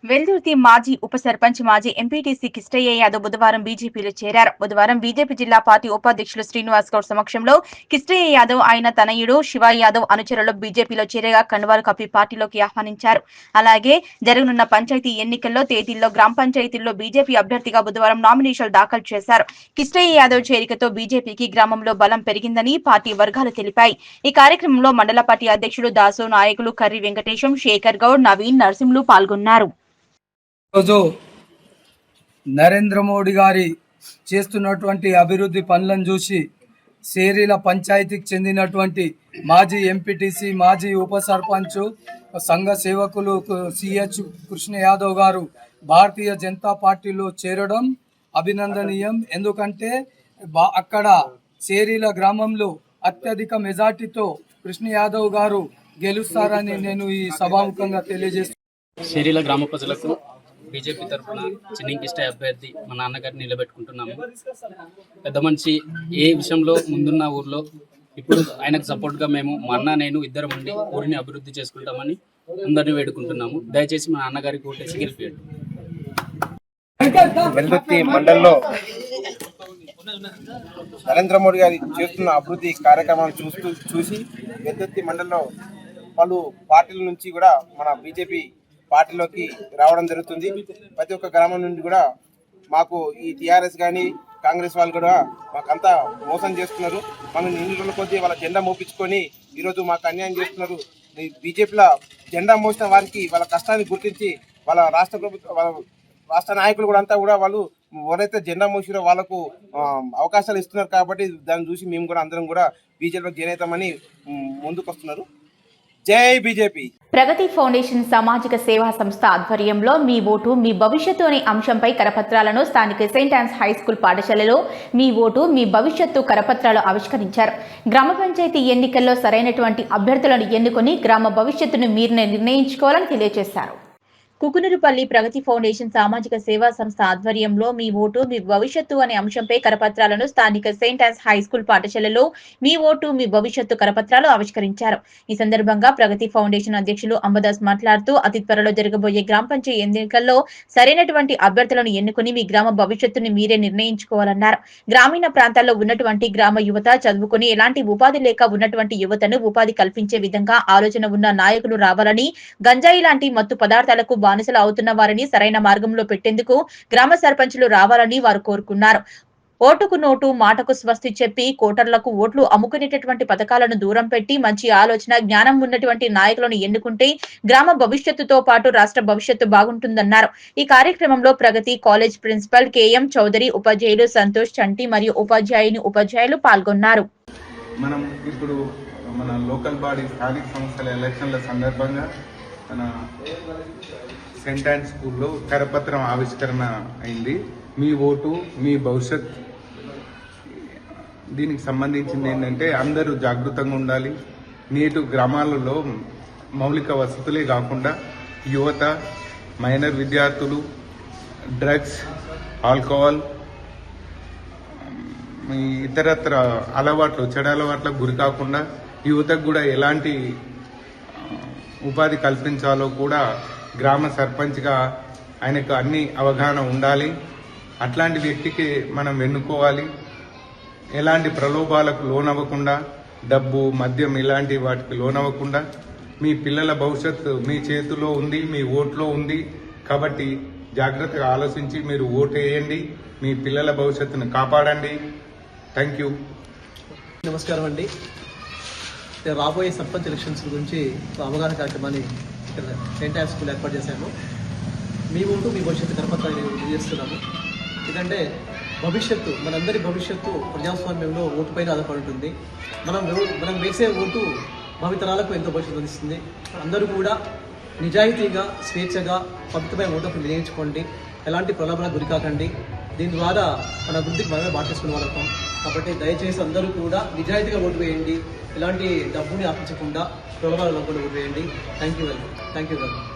వెల్దుర్తి మాజీ ఉప సర్పంచ్, మాజీ ఎంపీటీసీ కిష్టయ్య యాదవ్ బుధవారం బీజేపీలో చేరారు. బుధవారం బీజేపీ జిల్లా పార్టీ ఉపాధ్యక్షులు శ్రీనివాస్ గౌడ్ సమక్షంలో కిష్టయ్య యాదవ్, ఆయన తనయుడు శివ యాదవ్ అనుచరులు బీజేపీలో చేరగా కండువాలు కప్పి పార్టీలోకి ఆహ్వానించారు. అలాగే జరగనున్న పంచాయతీ ఎన్నికల్లో తేదీల్లో గ్రామ పంచాయతీల్లో బీజేపీ అభ్యర్థిగా బుధవారం నామినేషన్లు దాఖలు చేశారు. కిష్టయ్య యాదవ్ చేరికతో బీజేపీకి గ్రామంలో బలం పెరిగిందని పార్టీ వర్గాలు తెలిపాయి. ఈ కార్యక్రమంలో మండల పార్టీ అధ్యక్షులు దాసు, నాయకులు కర్రి వెంకటేశం, శేఖర్ గౌడ్, నవీన్, నరసింహులు పాల్గొన్నారు. ఈరోజు నరేంద్ర మోడీ గారి చేస్తున్నటువంటి అభివృద్ధి పనులను చూసి సేరీల పంచాయతీకి చెందినటువంటి మాజీ ఎంపీటీసీ, మాజీ ఉప సర్పంచ్, సంఘ సేవకులు సిహెచ్ కృష్ణ యాదవ్ గారు భారతీయ జనతా పార్టీలో చేరడం అభినందనీయం. ఎందుకంటే అక్కడ సేరీల గ్రామంలో అత్యధిక మెజార్టీతో కృష్ణ యాదవ్ గారు గెలుస్తారని నేను ఈ సభాముఖంగా తెలియజేస్తున్నాను. సేరీల గ్రామ ప్రజలకు బీజేపీ తరఫున చిన్నింకిష్టయ్య అభ్యర్థి మా నాన్నగారిని నిలబెట్టుకుంటున్నాము. పెద్ద మనిషి ఏ విషయంలో ముందున్న ఊర్లో ఇప్పుడు ఆయనకు సపోర్ట్గా మేము మా అన్న నేను ఇద్దరం ఉండి ఊరిని అభివృద్ధి చేసుకుంటామని అందరినీ వేడుకుంటున్నాము. దయచేసి మా నాన్నగారికి ఓటేసి గెలిపియండి. వెల్దుర్తి మండలంలో నరేంద్ర మోడీ గారి చేస్తున్న అభివృద్ధి కార్యక్రమాలను చూసి వెల్దుర్తి మండలంలో పలు పార్టీల నుంచి కూడా మన బీజేపీ పార్టీలోకి రావడం జరుగుతుంది. ప్రతి ఒక్క గ్రామం నుండి కూడా మాకు ఈ టీఆర్ఎస్ కానీ కాంగ్రెస్ వాళ్ళు కూడా మాకంతా మోసం చేస్తున్నారు. మనం ఇన్ని రోజుల కొద్దీ వాళ్ళ జెండా మోపించుకొని ఈరోజు మాకు అన్యాయం చేస్తున్నారు. బీజేపీలో జెండా మోసిన వారికి వాళ్ళ కష్టాన్ని గుర్తించి వాళ్ళ రాష్ట్ర నాయకులు కూడా అంతా కూడా వాళ్ళు ఎవరైతే జెండా మోసిరో వాళ్ళకు అవకాశాలు ఇస్తున్నారు. కాబట్టి దాన్ని చూసి మేము కూడా అందరం కూడా బీజేపీలో జాయిన్ అవుతామని ముందుకు వస్తున్నారు. జై బీజేపీ. ప్రగతి ఫౌండేషన్ సామాజిక సేవా సంస్థ ఆధ్వర్యంలో మీ ఓటు మీ భవిష్యత్తు అనే అంశంపై కరపత్రాలను స్థానిక సెయింట్ ఆన్స్ హై స్కూల్ పాఠశాలలో మీ ఓటు మీ భవిష్యత్తు కరపత్రాలు ఆవిష్కరించారు. గ్రామ పంచాయతీ ఎన్నికల్లో సరైనటువంటి అభ్యర్థులను ఎన్నుకొని గ్రామ భవిష్యత్తును మీరు నిర్ణయించుకోవాలని తెలియజేశారు. కుకునూరుపల్లి ప్రగతి ఫౌండేషన్ సామాజిక సేవా సంస్థ ఆధ్వర్యంలో మీ ఓటు మీ భవిష్యత్తు అనే అంశంపై కరపత్రాలను స్థానిక సెయింట్ ఆన్స్ హై స్కూల్ పాఠశాలలో మీ ఓటు మీ భవిష్యత్తు కరపత్రాలు ఆవిష్కరించారు. ఈ సందర్భంగా ప్రగతి ఫౌండేషన్ అధ్యక్షులు అంబదాస్ మాట్లాడుతూ అతి త్వరలో జరగబోయే గ్రామ పంచాయతీ ఎన్నికల్లో సరైనటువంటి అభ్యర్థులను ఎన్నుకుని మీ గ్రామ భవిష్యత్తుని మీరే నిర్ణయించుకోవాలన్నారు. గ్రామీణ ప్రాంతాల్లో ఉన్నటువంటి గ్రామ యువత చదువుకుని ఎలాంటి ఉపాధి లేక ఉన్నటువంటి యువతను ఉపాధి కల్పించే విధంగా ఆలోచన ఉన్న నాయకులు రావాలని, గంజాయి లాంటి మత్తు పదార్థాలకు బానిసలు అవుతున్న వారిని సరైన మార్గంలో పెట్టేందుకు గ్రామ సర్పంచులు రావాలని వారు కోరుకున్నారు. ఓటుకు నోటు మాటకు స్వస్తి చెప్పి కోటర్లకు ఓట్లు అమ్ముకునేటటువంటి పథకాలను దూరం పెట్టి మంచి ఆలోచన జ్ఞానం ఉన్నటువంటి నాయకులను ఎన్నుకుంటే గ్రామ భవిష్యత్తుతో పాటు రాష్ట్ర భవిష్యత్తు బాగుంటుందన్నారు. ఈ కార్యక్రమంలో ప్రగతి కాలేజ్ ప్రిన్సిపల్ కేఎం చౌదరి, ఉపాధ్యాయులు సంతోష్ చంటి మరియు ఉపాధ్యాయులు పాల్గొన్నారు. మనం ఇప్పుడు మన లోకల్ బాడీ స్థానిక సంస్థల ఎలక్షన్ల సందర్భంగా మన సెయింట్ ఆన్స్ స్కూల్లో కరపత్రం ఆవిష్కరణ అయింది. మీ ఓటు మీ భవిష్యత్. దీనికి సంబంధించింది ఏంటంటే అందరూ జాగృతంగా ఉండాలి. నేటి గ్రామాలలో మౌలిక వసతులే కాకుండా యువత, మైనర్ విద్యార్థులు డ్రగ్స్, ఆల్కహాల్, ఇతరత్ర అలవాట్లు, చెడు అలవాట్లకు గురి కాకుండా యువతకు కూడా ఎలాంటి ఉపాధి కల్పించాలో కూడా గ్రామ సర్పంచ్గా ఆయనకు అన్ని అవగాహన ఉండాలి. అట్లాంటి వ్యక్తికి మనం ఎన్నుకోవాలి. ఎలాంటి ప్రలోభాలకు లోనవ్వకుండా, డబ్బు, మద్యం ఇలాంటి వాటికి లోనవ్వకుండా, మీ పిల్లల భవిష్యత్తు మీ చేతిలో ఉంది, మీ ఓట్లో ఉంది. కాబట్టి జాగ్రత్తగా ఆలోచించి మీరు ఓటు వేయండి, మీ పిల్లల భవిష్యత్తును కాపాడండి. Thank you. నమస్కారం అండి. రాబోయే సర్పంచ్ ఎలక్షన్స్ గురించి అవగాహన కార్యక్రమాన్ని ఇక్కడ సెయింట్ ఆన్స్ స్కూల్ ఏర్పాటు చేశాము. మీ ఓటు మీ భవిష్యత్తు కరపత్రాన్ని చేస్తున్నాము. ఎందుకంటే భవిష్యత్తు, మనందరి భవిష్యత్తు ప్రజాస్వామ్యంలో ఓటు పైన ఆధారపడి ఉంటుంది. మనం వేసే ఓటు భావితరాలకు ఎంతో భవిష్యత్తు అందిస్తుంది. అందరూ కూడా నిజాయితీగా, స్వేచ్ఛగా, పవిత్రమైన ఓటు వినియోగించుకోండి. ఎలాంటి ప్రలోభాలకు గురి కాకండి. దీని ద్వారా మన అభివృద్ధికి మనమే బాటేసుకునే వాళ్ళం. కాబట్టి దయచేసి అందరూ కూడా నిజాయితీగా ఓటు వేయండి. ఇలాంటి డబ్బుని ఆపించకుండా ప్రలోభాలు ఓటు వేయండి. Thank you very much.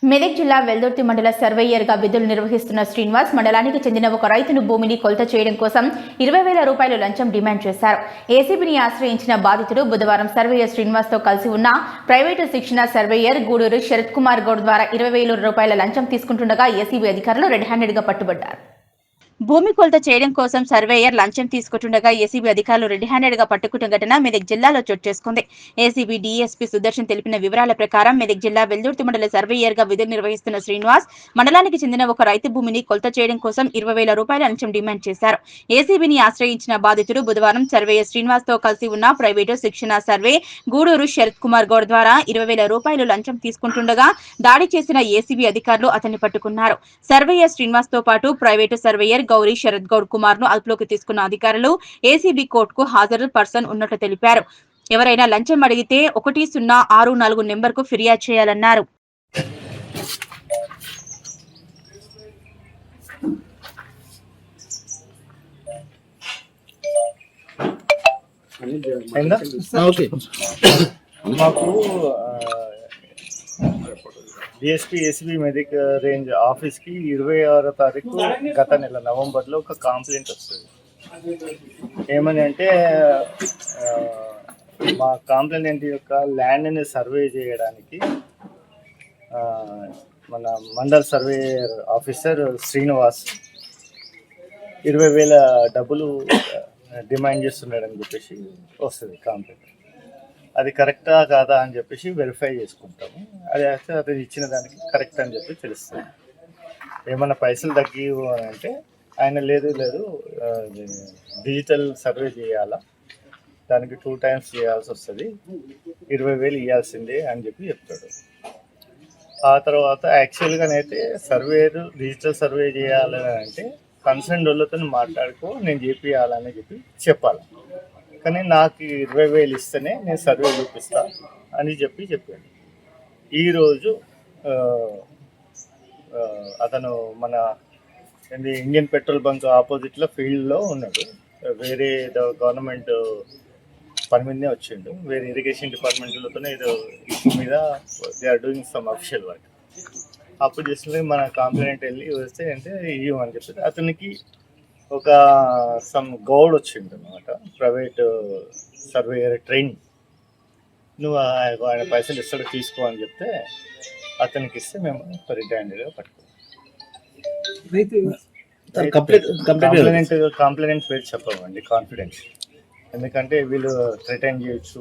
Medak జిల్లా వెల్దుర్తి మండల సర్వేయర్గా విధులు నిర్వహిస్తున్న శ్రీనివాస్ మండలానికి చెందిన ఒక రైతును భూమిని కొలత చేయడం కోసం 20,000 రూపాయలు లంచం డిమాండ్ చేశారు. ఏసీబీని ఆశ్రయించిన బాధితుడు బుధవారం సర్వేయర్ శ్రీనివాస్తో కలిసి ఉన్న ప్రైవేటు శిక్షణ సర్వేయర్ గూడూరు శరత్ కుమార్ గౌడ్ ద్వారా 20,000 రూపాయల లంచం తీసుకుంటుండగా ఏసీబీ అధికారులు రెడ్ హ్యాండెడ్గా పట్టుబడ్డారు. భూమి కొలత చేయడం కోసం సర్వేయర్ లంచం తీసుకుంటుండగా ఏసీబీ అధికారులు రెడ్ హ్యాండెడ్ గా పట్టుకున్న ఘటన మెదక్ జిల్లాలో చోటు చేసుకుంది. ఏసీబీ డీఎస్పీ సుదర్శన్ తెలిపిన వివరాల ప్రకారం మెదక్ జిల్లా వెల్దుర్తి మండల సర్వేయర్ గా విధులు నిర్వహిస్తున్న శ్రీనివాస్ మండలానికి చెందిన ఒక రైతు భూమిని కొలత చేయడం కోసం 20,000 రూపాయల లంచం డిమాండ్ చేశారు. ఏసీబీని ఆశ్రయించిన బాధితుడు బుధవారం సర్వేయర్ శ్రీనివాస్ తో కలిసి ఉన్న ప్రైవేటు శిక్షణ సర్వే గూడూరు శరత్ కుమార్ గౌడ్ ద్వారా 20,000 రూపాయలు లంచం తీసుకుంటుండగా దాడి చేసిన ఏసీబీ అధికారులు అతన్ని పట్టుకున్నారు. సర్వేయర్ శ్రీనివాస్ తో పాటు ప్రైవేటు సర్వేయర్ గౌరీ శరత్ గౌడ్ కుమార్ ను అదుపులోకి తీసుకున్న అధికారులు ఏసీబీ కోర్టుకు హాజరు పర్సన్ ఉన్నట్లు తెలిపారు. ఎవరైనా లంచం అడిగితే 1064 నెంబర్కు ఫిర్యాదు చేయాలన్నారు. మాకు డిఎస్పీ ఏసీబీ మెదక్ రేంజ్ ఆఫీస్కి 26వ తారీఖు గత నెల నవంబర్లో ఒక కంప్లైంట్ వస్తుంది. ఏమని అంటే మా కంప్లైంట్ యొక్క ల్యాండ్ని సర్వే చేయడానికి మన మండల్ సర్వే ఆఫీసర్ శ్రీనివాస్ 20,000 డబ్బులు డిమాండ్ చేస్తున్నాడని చెప్పేసి వస్తుంది కంప్లైంట్. 20,000 డబ్బులు డిమాండ్ చేస్తున్నాడని చెప్పేసి వస్తుంది. 20,000 డబ్బులు డిమాండ్ చేస్తున్నాడని చెప్పేసి వస్తుంది కంప్లైంట్. 20,000 డబ్బులు డిమాండ్ చేస్తున్నాడని చెప్పేసి వస్తుంది కంప్లైంట్. 20,000 డబ్బులు డిమాండ్ చేస్తున్నాడని చెప్పేసి వస్తుంది కంప్లైంట్. అది కరెక్టా కాదా అని చెప్పేసి వెరిఫై చేసుకుంటాము. అది అయితే అది ఇచ్చిన దానికి కరెక్ట్ అని చెప్పి తెలుస్తుంది. ఏమన్నా పైసలు తగ్గి అంటే ఆయన లేదు డిజిటల్ సర్వే చేయాలా, దానికి 2 times చేయాల్సి వస్తుంది, 20,000 ఇవ్వాల్సిందే అని చెప్పి చెప్తాడు. ఆ తర్వాత యాక్చువల్గానైతే డిజిటల్ సర్వే చేయాలని అంటే కన్సర్న్ వాళ్ళతో మాట్లాడుకో, నేను చేపియాలని చెప్పి చెప్పాలి. కానీ నాకు 20,000 ఇస్తేనే నేను సర్వే చూపిస్తా అని చెప్పాడు. ఈరోజు అతను మన ఇండియన్ పెట్రోల్ బంక్ ఆపోజిట్లో ఫీల్డ్లో ఉన్నాడు. వేరే గవర్నమెంట్ పని మీదనే వచ్చిండు. వేరే ఇరిగేషన్ డిపార్ట్మెంట్లతోనే ఏదో ఇష్యూ మీద they are doing some official work. అప్పుడు చేసిన మన కంప్లైంట్ వెళ్ళి వస్తే అంటే ఇవ్వమని చెప్పి అతనికి ఒక సమ్ గౌడ్ వచ్చిండు అనమాట, ప్రైవేట్ సర్వేయర్ ట్రైనింగ్. నువ్వు ఆయన పైసలు ఇస్తాడు తీసుకో అని చెప్తే అతనికి ఇస్తే మేము రిటైర్డ్గా పట్టుకున్నాం. కంప్లైంట్ పేరు చెప్పమండి, కాన్ఫిడెన్స్. ఎందుకంటే వీళ్ళు థ్రెటన్ చేయొచ్చు,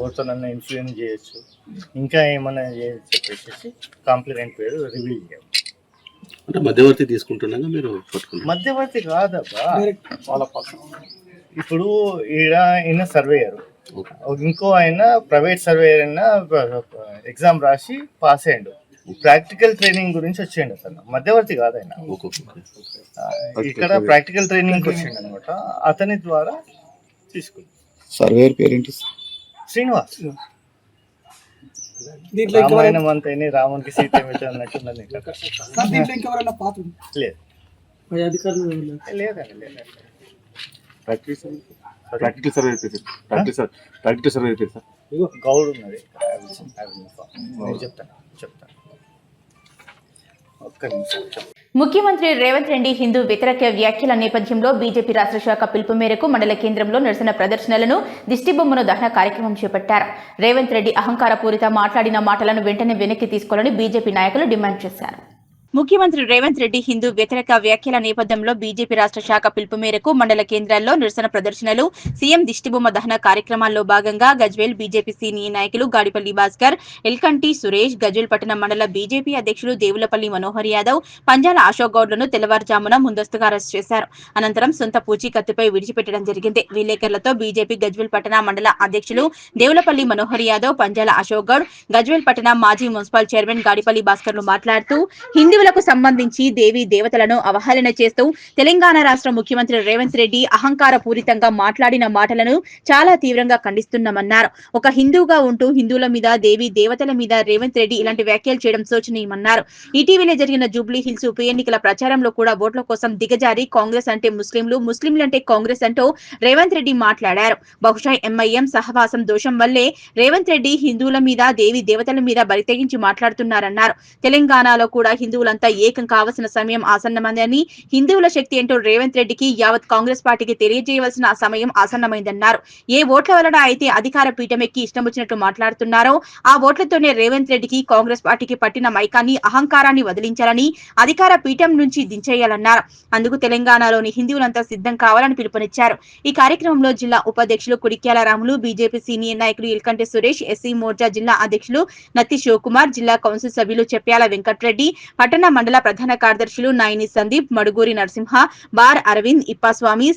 ఓతో నన్ను ఇన్ఫ్లుయెన్స్ చేయొచ్చు, ఇంకా ఏమన్నా చెప్పేసి కంప్లైంట్ పేరు రివీల్ చేయాలి. అంటే మధ్యవర్తి తీసుకుంటున్నాగా మీరు పట్టుకున్నారు? మధ్యవర్తి కాదబ్బా, ఇప్పుడు ఈయన సర్వేయర్, ఇంకో ఆయన ప్రైవేట్ సర్వేయర్ అయినా ఎగ్జామ్ రాసి పాస్ అయ్యిండు, ప్రాక్టికల్ ట్రైనింగ్ గురించి వచ్చిండు. అతను మధ్యవర్తి కాదు ఆయన, ఇక్కడ ప్రాక్టికల్ ట్రైనింగ్ వచ్చిండు అనమాట. అతని ద్వారా తీసుకుంది. సర్వేయర్ పేరేంటి? శ్రీనివాస్. రామాయణం అంతా రామునికి సీత అన్నట్టున్నది. గౌడ్ ఉన్నది, చెప్తాను. ఒక్క నిమిషం. ముఖ్యమంత్రి రేవంత్ రెడ్డి హిందూ వ్యతిరేక వ్యాఖ్యల నేపథ్యంలో బీజేపీ రాష్ట్ర శాఖ పిలుపు మేరకు మండల కేంద్రంలో నిరసన ప్రదర్శనలను, దిష్టిబొమ్మను దహన కార్యక్రమం చేపట్టారు. రేవంత్ రెడ్డి అహంకారపూరిత మాట్లాడిన మాటలను వెంటనే వెనక్కి తీసుకోవాలని బీజేపీ నాయకులు డిమాండ్ చేశారు. ముఖ్యమంత్రి రేవంత్ రెడ్డి హిందూ వ్యతిరేక వ్యాఖ్యల నేపథ్యంలో బీజేపీ రాష్ట్ర శాఖ పిలుపు మేరకు మండల కేంద్రాల్లో నిరసన ప్రదర్శనలు, సీఎం దిష్టిబొమ్మ దహన కార్యక్రమాల్లో భాగంగా గజ్వేల్ బీజేపీ సీనియర్ నాయకులు గాడిపల్లి భాస్కర్, ఎల్కంటి సురేష్, గజ్వేల్ పట్టణ మండల బీజేపీ అధ్యక్షులు దేవులపల్లి మనోహర్ యాదవ్, పంజాల అశోక్ గౌడ్లను తెల్లవారుజామున ముందస్తుగా అరెస్ట్ చేశారు. అనంతరం సొంత పూచీకత్తుపై విడిచిపెట్టడం జరిగింది. విలేకరులతో బీజేపీ గజ్వేల్ పట్టణ మండల అధ్యక్షులు దేవులపల్లి మనోహర్ యాదవ్, పంజాల అశోక్ గౌడ్, గజ్వేల్ పట్టణ మాజీ మున్సిపల్ చైర్మన్ గాడిపల్లి భాస్కర్లు మాట్లాడుతూ హిందువులకు సంబంధించి దేవీ దేవతలను అవహేళన చేస్తూ తెలంగాణ రాష్ట్ర ముఖ్యమంత్రి రేవంత్ రెడ్డి అహంకార పూరితంగా మాట్లాడిన మాటలను చాలా తీవ్రంగా ఖండిస్తున్నామన్నారు. ఒక హిందూగా ఉంటూ హిందువుల మీద, దేవీ దేవతల మీద రేవంత్ రెడ్డి ఇలాంటి వ్యాఖ్యలు చేయడం శోచనీయమన్నారు. ఇటీవలే జరిగిన జూబ్లీ హిల్స్ ఉప ఎన్నికల ప్రచారంలో కూడా ఓట్ల కోసం దిగజారి కాంగ్రెస్ అంటే ముస్లింలు, ముస్లింలంటే కాంగ్రెస్ అంటూ రేవంత్ రెడ్డి మాట్లాడారు. బహుశా ఎంఐఎం సహవాసం దోషం వల్లే రేవంత్ రెడ్డి హిందువుల మీద, దేవీ దేవతల మీద బరితెగించి మాట్లాడుతున్నారన్నారు. తెలంగాణలో కూడా హిందువులంతా ఏకం కావాల్సిన సమయం ఆసన్నమైందని, హిందువుల శక్తి ఏంటో రేవంత్ రెడ్డికి, యావత్ కాంగ్రెస్ పార్టీకి తెలియజేయవలసిన సమయం ఆసన్నమైందన్నారు. ఏ ఓట్ల వలన అయితే అధికార పీఠం ఎక్కి ఇష్టం వచ్చినట్టు మాట్లాడుతున్నారో ఆ ఓట్లతోనే రేవంత్ రెడ్డికి, కాంగ్రెస్ పార్టీకి పట్టిన మైకాన్ని, అహంకారాన్ని వదిలించాలని, అధికార పీఠం నుంచి దించేయాలన్నారు. అందుకు తెలంగాణలోని హిందువులంతా సిద్ధం కావాలని పిలుపునిచ్చారు. ఈ కార్యక్రమంలో జిల్లా ఉపాధ్యక్షులు కుడిక్యాల రాములు, బీజేపీ సీనియర్ నాయకులు ఇల్కంటి సురేష్, ఎస్సీ మోర్చా జిల్లా అధ్యక్షులు నత్తి శివకుమార్, జిల్లా కౌన్సిల్ సభ్యులు చెప్పాల వెంకట్రెడ్డి, పట్టణ మండల ప్రధాన కార్యదర్శులు నాయిని సందీప్, మడుగూరి నరసింహ, బార్ అరవింద్, ఇప్పాస్వామి,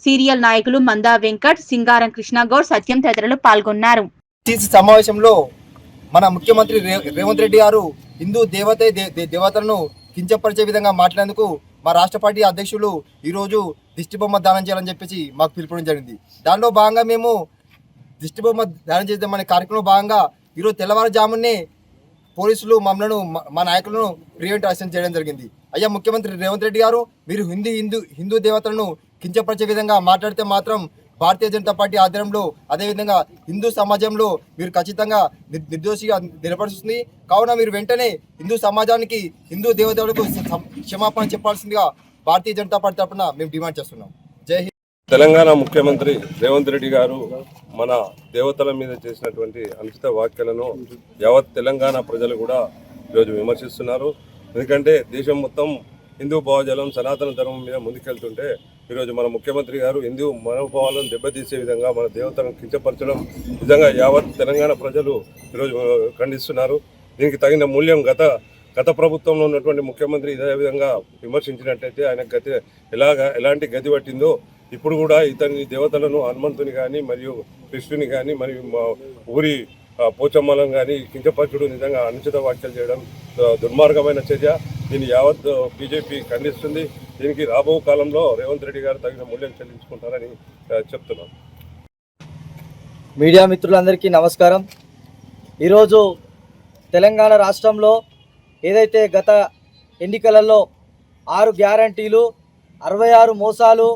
సీరియల్ నాయకులు మందా వెంకట్, సింగారం కృష్ణగౌడ్, సత్యం తదితరులు పాల్గొన్నారు. సమావేశంలో మన ముఖ్యమంత్రి రేవంత్ రెడ్డి గారు హిందూ దేవతలను కించపరిచే విధంగా మాట్లాడేందుకు మా రాష్ట్ర పార్టీ అధ్యక్షులు ఈరోజు దిష్టిబొమ్మ దానం చేయాలని చెప్పేసి మాకు పిలుపుడం జరిగింది. దానిలో భాగంగా మేము దిష్టిబొమ్మ దానం చేద్దామనే కార్యక్రమంలో భాగంగా ఈరోజు తెల్లవారుజామునే పోలీసులు మమ్మల్ని, మా నాయకులను ప్రివెంట్ అరెస్ట్ చేయడం జరిగింది. అయ్యా ముఖ్యమంత్రి రేవంత్ రెడ్డి గారు, మీరు హిందూ దేవతలను కించపరిచే విధంగా మాట్లాడితే మాత్రం భారతీయ జనతా పార్టీ ఆధ్వర్యంలో, అదేవిధంగా హిందూ సమాజంలో మీరు ఖచ్చితంగా నిర్దోషిగా నిలబడుతుంది. కావున మీరు వెంటనే హిందూ సమాజానికి, హిందూ దేవతలకు క్షమాపణ చెప్పాల్సిందిగా భారతీయ జనతా పార్టీ తరఫున మేము డిమాండ్ చేస్తున్నాం. జై హింద్. తెలంగాణ ముఖ్యమంత్రి రేవంత్ రెడ్డి గారు మన దేవతల మీద చేసినటువంటి అనుచిత వ్యాఖ్యలను యావత్ తెలంగాణ ప్రజలు కూడా ఈరోజు విమర్శిస్తున్నారు. ఎందుకంటే దేశం మొత్తం హిందూ భావజాలం సనాతన ధర్మం మీద ముందుకెళ్తుంటే ఈరోజు మన ముఖ్యమంత్రి గారు హిందూ మనోభావాలను దెబ్బతీసే విధంగా మన దేవతలను కించపరచడం నిజంగా యావత్ తెలంగాణ ప్రజలు ఈరోజు ఖండిస్తున్నారు. దీనికి తగిన మూల్యం గత ప్రభుత్వంలో ఉన్నటువంటి ముఖ్యమంత్రి ఇదే విధంగా విమర్శించినట్టయితే ఆయన ఎలాంటి గతి పట్టిందో ఇప్పుడు కూడా ఇతని దేవతలను హనుమంతుని కానీ మరియు కృష్ణుని కానీ మరియు మా ఊరి పోచమ్మలను కానీ కించపరచుడు నిజంగా అనుచిత వ్యాఖ్యలు చేయడం దుర్మార్గమైన చర్య. దీన్ని యావత్ బీజేపీ ఖండిస్తుంది. దీనికి రాబో కాలంలో రేవంత్ రెడ్డి గారు తగిన మూల్యం చెల్లించుకుంటారని చెప్తున్నాం. మీడియా మిత్రులందరికీ నమస్కారం. ఈరోజు తెలంగాణ రాష్ట్రంలో ఏదైతే గత ఎన్నికలలో 6 గ్యారంటీలు, 66 మోసాలు,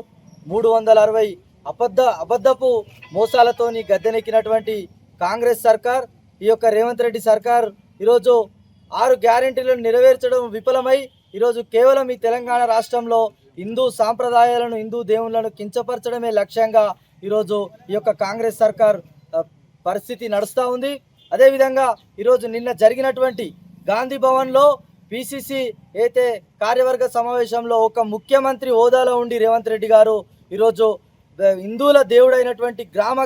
360 అబద్ధపు మోసాలతోని గద్దెనెక్కినటువంటి కాంగ్రెస్ సర్కార్, ఈ యొక్క రేవంత్ రెడ్డి సర్కార్ ఈరోజు 6 గ్యారంటీలను నెరవేర్చడం విఫలమై ఈరోజు కేవలం ఈ తెలంగాణ రాష్ట్రంలో హిందూ సాంప్రదాయాలను, హిందూ దేవుళ్లను కించపరచడమే లక్ష్యంగా ఈరోజు ఈ యొక్క కాంగ్రెస్ సర్కార్ పరిస్థితి నడుస్తూ ఉంది. అదేవిధంగా ఈరోజు నిన్న జరిగినటువంటి గాంధీ భవన్లో పిసిసి అయితే కార్యవర్గ సమావేశంలో ఒక ముఖ్యమంత్రి హోదాలో ఉండి రేవంత్ రెడ్డి గారు ఈరోజు హిందువుల దేవుడైనటువంటి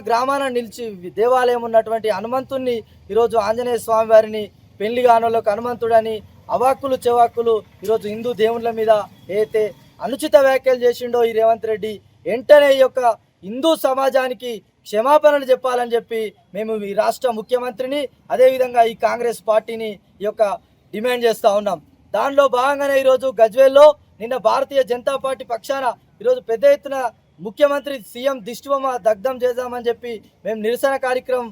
గ్రామాన నిలిచి దేవాలయం ఉన్నటువంటి హనుమంతుణ్ణి ఈరోజు ఆంజనేయ స్వామి వారిని పెళ్లి గానోళ్ళకు హనుమంతుడని అవాక్కులు చెవాక్కులు ఈరోజు హిందూ దేవుళ్ళ మీద అయితే అనుచిత వ్యాఖ్యలు చేసిండో ఈ రేవంత్ రెడ్డి వెంటనే ఈ యొక్క హిందూ సమాజానికి క్షమాపణలు చెప్పాలని చెప్పి మేము ఈ రాష్ట్ర ముఖ్యమంత్రిని అదేవిధంగా ఈ కాంగ్రెస్ పార్టీని ఈ యొక్క డిమాండ్ చేస్తూ ఉన్నాం. దానిలో భాగంగానే ఈరోజు గజ్వేల్లో నిన్న భారతీయ జనతా పార్టీ పక్షాన ఈరోజు పెద్ద ఎత్తున ముఖ్యమంత్రి సీఎం దిష్టిబొమ్మ దగ్ధం చేద్దామని చెప్పి మేము నిరసన కార్యక్రమం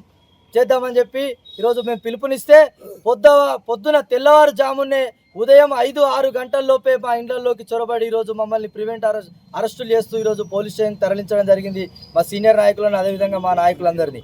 చేద్దామని చెప్పి ఈరోజు మేము పిలుపునిస్తే పొద్దున తెల్లవారుజామునే ఉదయం 5-6 గంటల్లోపే మా ఇండ్లలోకి చొరబడి ఈరోజు మమ్మల్ని ప్రివెంట్ అరెస్టులు చేస్తూ ఈరోజు పోలీస్ స్టేషన్ తరలించడం జరిగింది, మా సీనియర్ నాయకులను అదేవిధంగా మా నాయకులందరినీ.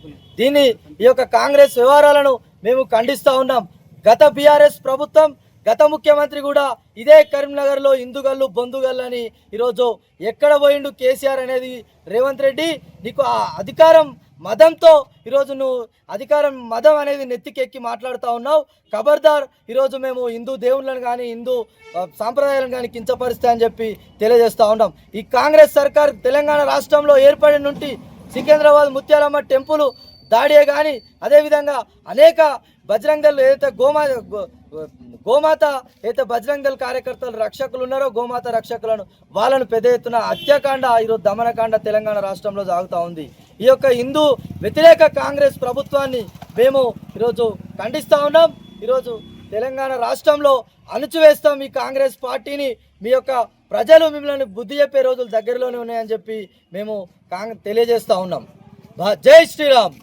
ఈ యొక్క కాంగ్రెస్ వ్యవహారాలను మేము ఖండిస్తూ ఉన్నాం. గత బీఆర్ఎస్ ప్రభుత్వం, గత ముఖ్యమంత్రి కూడా ఇదే కరీంనగర్లో హిందూగల్లు బొందుగల్లు అని ఈరోజు ఎక్కడ పోయిండు కేసీఆర్ అనేది రేవంత్ రెడ్డి, నీకు ఆ అధికారం మదంతో ఈరోజు నువ్వు అధికారం మదం అనేది నెత్తికెక్కి మాట్లాడుతూ ఉన్నావు. ఖబర్దార్, ఈరోజు మేము హిందూ దేవుళ్ళను కానీ హిందూ సాంప్రదాయాలను కానీ కించపరుస్తా అని చెప్పి తెలియజేస్తూ ఉన్నాం. ఈ కాంగ్రెస్ సర్కార్ తెలంగాణ రాష్ట్రంలో ఏర్పడిన నుండి సికింద్రాబాద్ ముత్యాలమ్మ టెంపుల్ దాడియే కానీ అదేవిధంగా అనేక బజరంగ్ దళ్ ఏదైతే గోమాత ఏదైతే బజరంగ్ దళ్ కార్యకర్తలు రక్షకులు ఉన్నారో గోమాత రక్షకులను వాళ్ళను పెద్ద ఎత్తున హత్యాకాండ ఈరోజు దమనకాండ తెలంగాణ రాష్ట్రంలో సాగుతూ ఉంది. ఈ యొక్క హిందూ వ్యతిరేక కాంగ్రెస్ ప్రభుత్వాన్ని మేము ఈరోజు ఖండిస్తూ ఉన్నాం. ఈరోజు తెలంగాణ రాష్ట్రంలో అణుచివేస్తాం ఈ కాంగ్రెస్ పార్టీని, మీ యొక్క ప్రజలు మిమ్మల్ని బుద్ధి చెప్పే రోజులు దగ్గరలోనే ఉన్నాయని చెప్పి మేము తెలియజేస్తూ ఉన్నాం. జై శ్రీరామ్.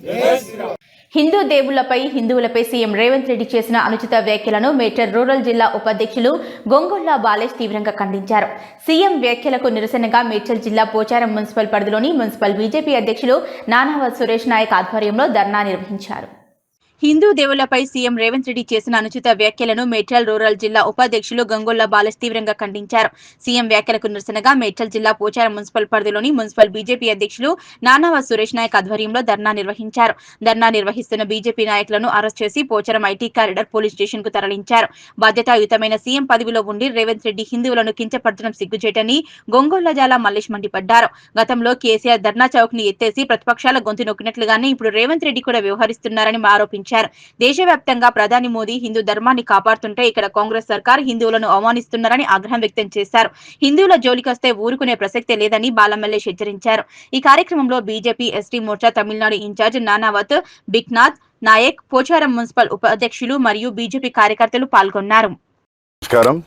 హిందూ దేవుళ్లపై హిందువులపై సీఎం రేవంత్ రెడ్డి చేసిన అనుచిత వ్యాఖ్యలను మేడ్చల్ రూరల్ జిల్లా ఉపాధ్యక్షులు గొంగొల్ల బాలేష్ తీవ్రంగా ఖండించారు. సీఎం వ్యాఖ్యలకు నిరసనగా మేడ్చల్ జిల్లా పోచారం మున్సిపల్ పరిధిలోని మున్సిపల్ బీజేపీ అధ్యక్షులు నానావత్ సురేష్ నాయక్ ఆధ్వర్యంలో ధర్నా నిర్వహించారు. హిందూ దేవుళ్లపై సీఎం రేవంత్ రెడ్డి చేసిన అనుచిత వ్యాఖ్యలను మేడ్చల్ రూరల్ జిల్లా ఉపాధ్యక్షులు గంగొల్ల బాలేష్ తీవ్రంగా ఖండించారు. సీఎం వ్యాఖ్యలకు నిరసనగా మేడ్చల్ జిల్లా పోచారం మున్సిపల్ పరిధిలోని మున్సిపల్ బీజేపీ అధ్యక్షులు నానావత్ సురేష్ నాయక్ ఆధ్వర్యంలో ధర్నా నిర్వహించారు. ధర్నా నిర్వహిస్తున్న బీజేపీ నాయకులను అరెస్ట్ చేసి Pocharam IT corridor police station కు తరలించారు. బాధ్యతాయుతమైన సీఎం పదవిలో ఉండి రేవంత్ రెడ్డి హిందువులను కించపరచడం సిగ్గుచేటని గొంగొల్ల జాల మల్లేష్ మండిపడ్డారు. గతంలో కేసీఆర్ ధర్నా చౌక్ ని ఎత్తేసి ప్రతిపక్షాల గొంతు నొక్కినట్లుగానే ఇప్పుడు రేవంత్ రెడ్డి కూడా వ్యవహరిస్తున్నారని ఆరోపించారు. దేశవ్యాప్తంగా ప్రధాని మోదీ హిందూ ధర్మాన్ని కాపాడుతుంటే ఇక్కడ కాంగ్రెస్ సర్కార్ హిందువులను అవమానిస్తున్నారని ఆగ్రహం వ్యక్తం చేశారు. హిందువుల జోలికొస్తే ఊరుకునే ప్రసక్తే లేదని బాలమల్లేష్ హెచ్చరించారు. ఈ కార్యక్రమంలో BJP ST Morcha Tamil Nadu incharge Nanavath Bhiknath Naik, Pocharam municipal ఉపాధ్యక్షులు మరియు బీజేపీ కార్యకర్తలు పాల్గొన్నారు. నమస్కారం.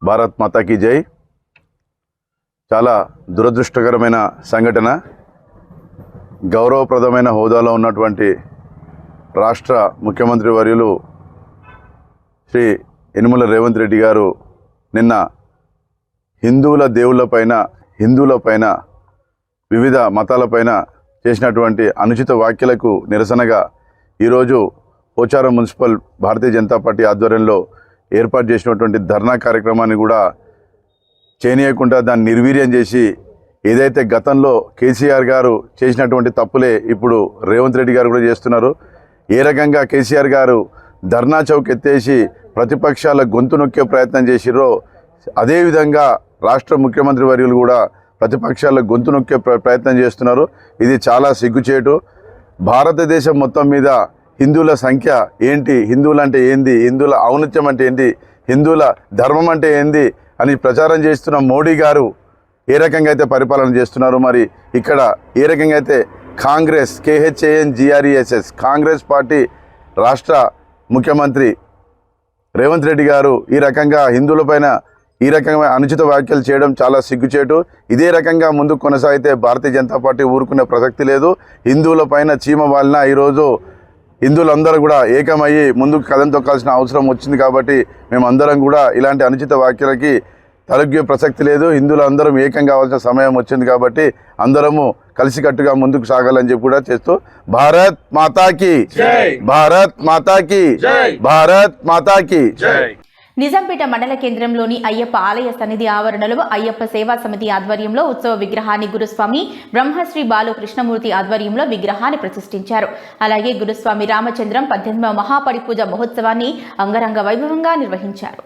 భారత్ మాతా కీ జై. చాలా దురదృష్టకరమైన సంఘటన. గౌరవప్రదమైన హోదాలో ఉన్నటువంటి రాష్ట్ర ముఖ్యమంత్రి వర్యులు శ్రీ యనుమల రేవంత్ రెడ్డి గారు నిన్న హిందువుల దేవుళ్ళపైన, హిందువులపైన, వివిధ మతాలపైన చేసినటువంటి అనుచిత వ్యాఖ్యలకు నిరసనగా ఈరోజు పోచారం మున్సిపల్ భారతీయ జనతా పార్టీ ఆధ్వర్యంలో ఏర్పాటు చేసినటువంటి ధర్నా కార్యక్రమాన్ని కూడా చేయనీయకుండా దాన్ని నిర్వీర్యం చేసి ఏదైతే గతంలో కేసీఆర్ గారు చేసినటువంటి తప్పులే ఇప్పుడు రేవంత్ రెడ్డి గారు కూడా చేస్తున్నారు. ఏ రకంగా కేసీఆర్ గారు ధర్నా చౌక్ ఎత్తేసి ప్రతిపక్షాల గొంతు నొక్కే ప్రయత్నం చేసిరో అదేవిధంగా రాష్ట్ర ముఖ్యమంత్రి వర్యులు కూడా ప్రతిపక్షాల గొంతు నొక్కే ప్రయత్నం చేస్తున్నారు. ఇది చాలా సిగ్గుచేటు. భారతదేశం మొత్తం మీద హిందువుల సంఖ్య ఏంటి, హిందువులు అంటే ఏంది, హిందువుల ఔన్నత్యం అంటే ఏంటి, హిందువుల ధర్మం అంటే ఏంది అని ప్రచారం చేస్తున్న మోడీ గారు ఏ రకంగా అయితే పరిపాలన చేస్తున్నారు, మరి ఇక్కడ ఏ రకంగా అయితే కాంగ్రెస్ KHANGRESS కాంగ్రెస్ పార్టీ రాష్ట్ర ముఖ్యమంత్రి రేవంత్ రెడ్డి గారు ఈ రకంగా హిందువులపైన ఈ రకంగా అనుచిత వ్యాఖ్యలు చేయడం చాలా సిగ్గుచేటు. ఇదే రకంగా ముందుకు కొనసాగితే భారతీయ జనతా పార్టీ ఊరుకునే ప్రసక్తి లేదు. హిందువులపైన చీమ వాలిన ఈరోజు హిందువులందరూ కూడా ఏకమయ్యి ముందుకు కదం తొక్కాల్సిన అవసరం వచ్చింది. కాబట్టి మేమందరం కూడా ఇలాంటి అనుచిత వ్యాఖ్యలకి తలొగ్గే ప్రసక్తి లేదు. హిందువులందరం ఏకం కావాల్సిన సమయం వచ్చింది. కాబట్టి అందరము కలిసికట్టుగా ముందుకు సాగాలని చెప్పి కూడా చేస్తూ భారత్ మాతాకి జై, భారత్ మాతాకి జై, భారత్ మాతాకి జై. నిజాంపేట మండల కేంద్రంలోని అయ్యప్ప ఆలయ సన్నిధి ఆవరణలో అయ్యప్ప సేవా సమితి ఆధ్వర్యంలో ఉత్సవ విగ్రహాన్ని గురుస్వామి బ్రహ్మశ్రీ బాలు కృష్ణమూర్తి ఆధ్వర్యంలో విగ్రహాన్ని ప్రతిష్ఠించారు. అలాగే గురుస్వామి రామచంద్రం 18వ మహాపడిపూజ మహోత్సవాన్ని అంగరంగ వైభవంగా నిర్వహించారు.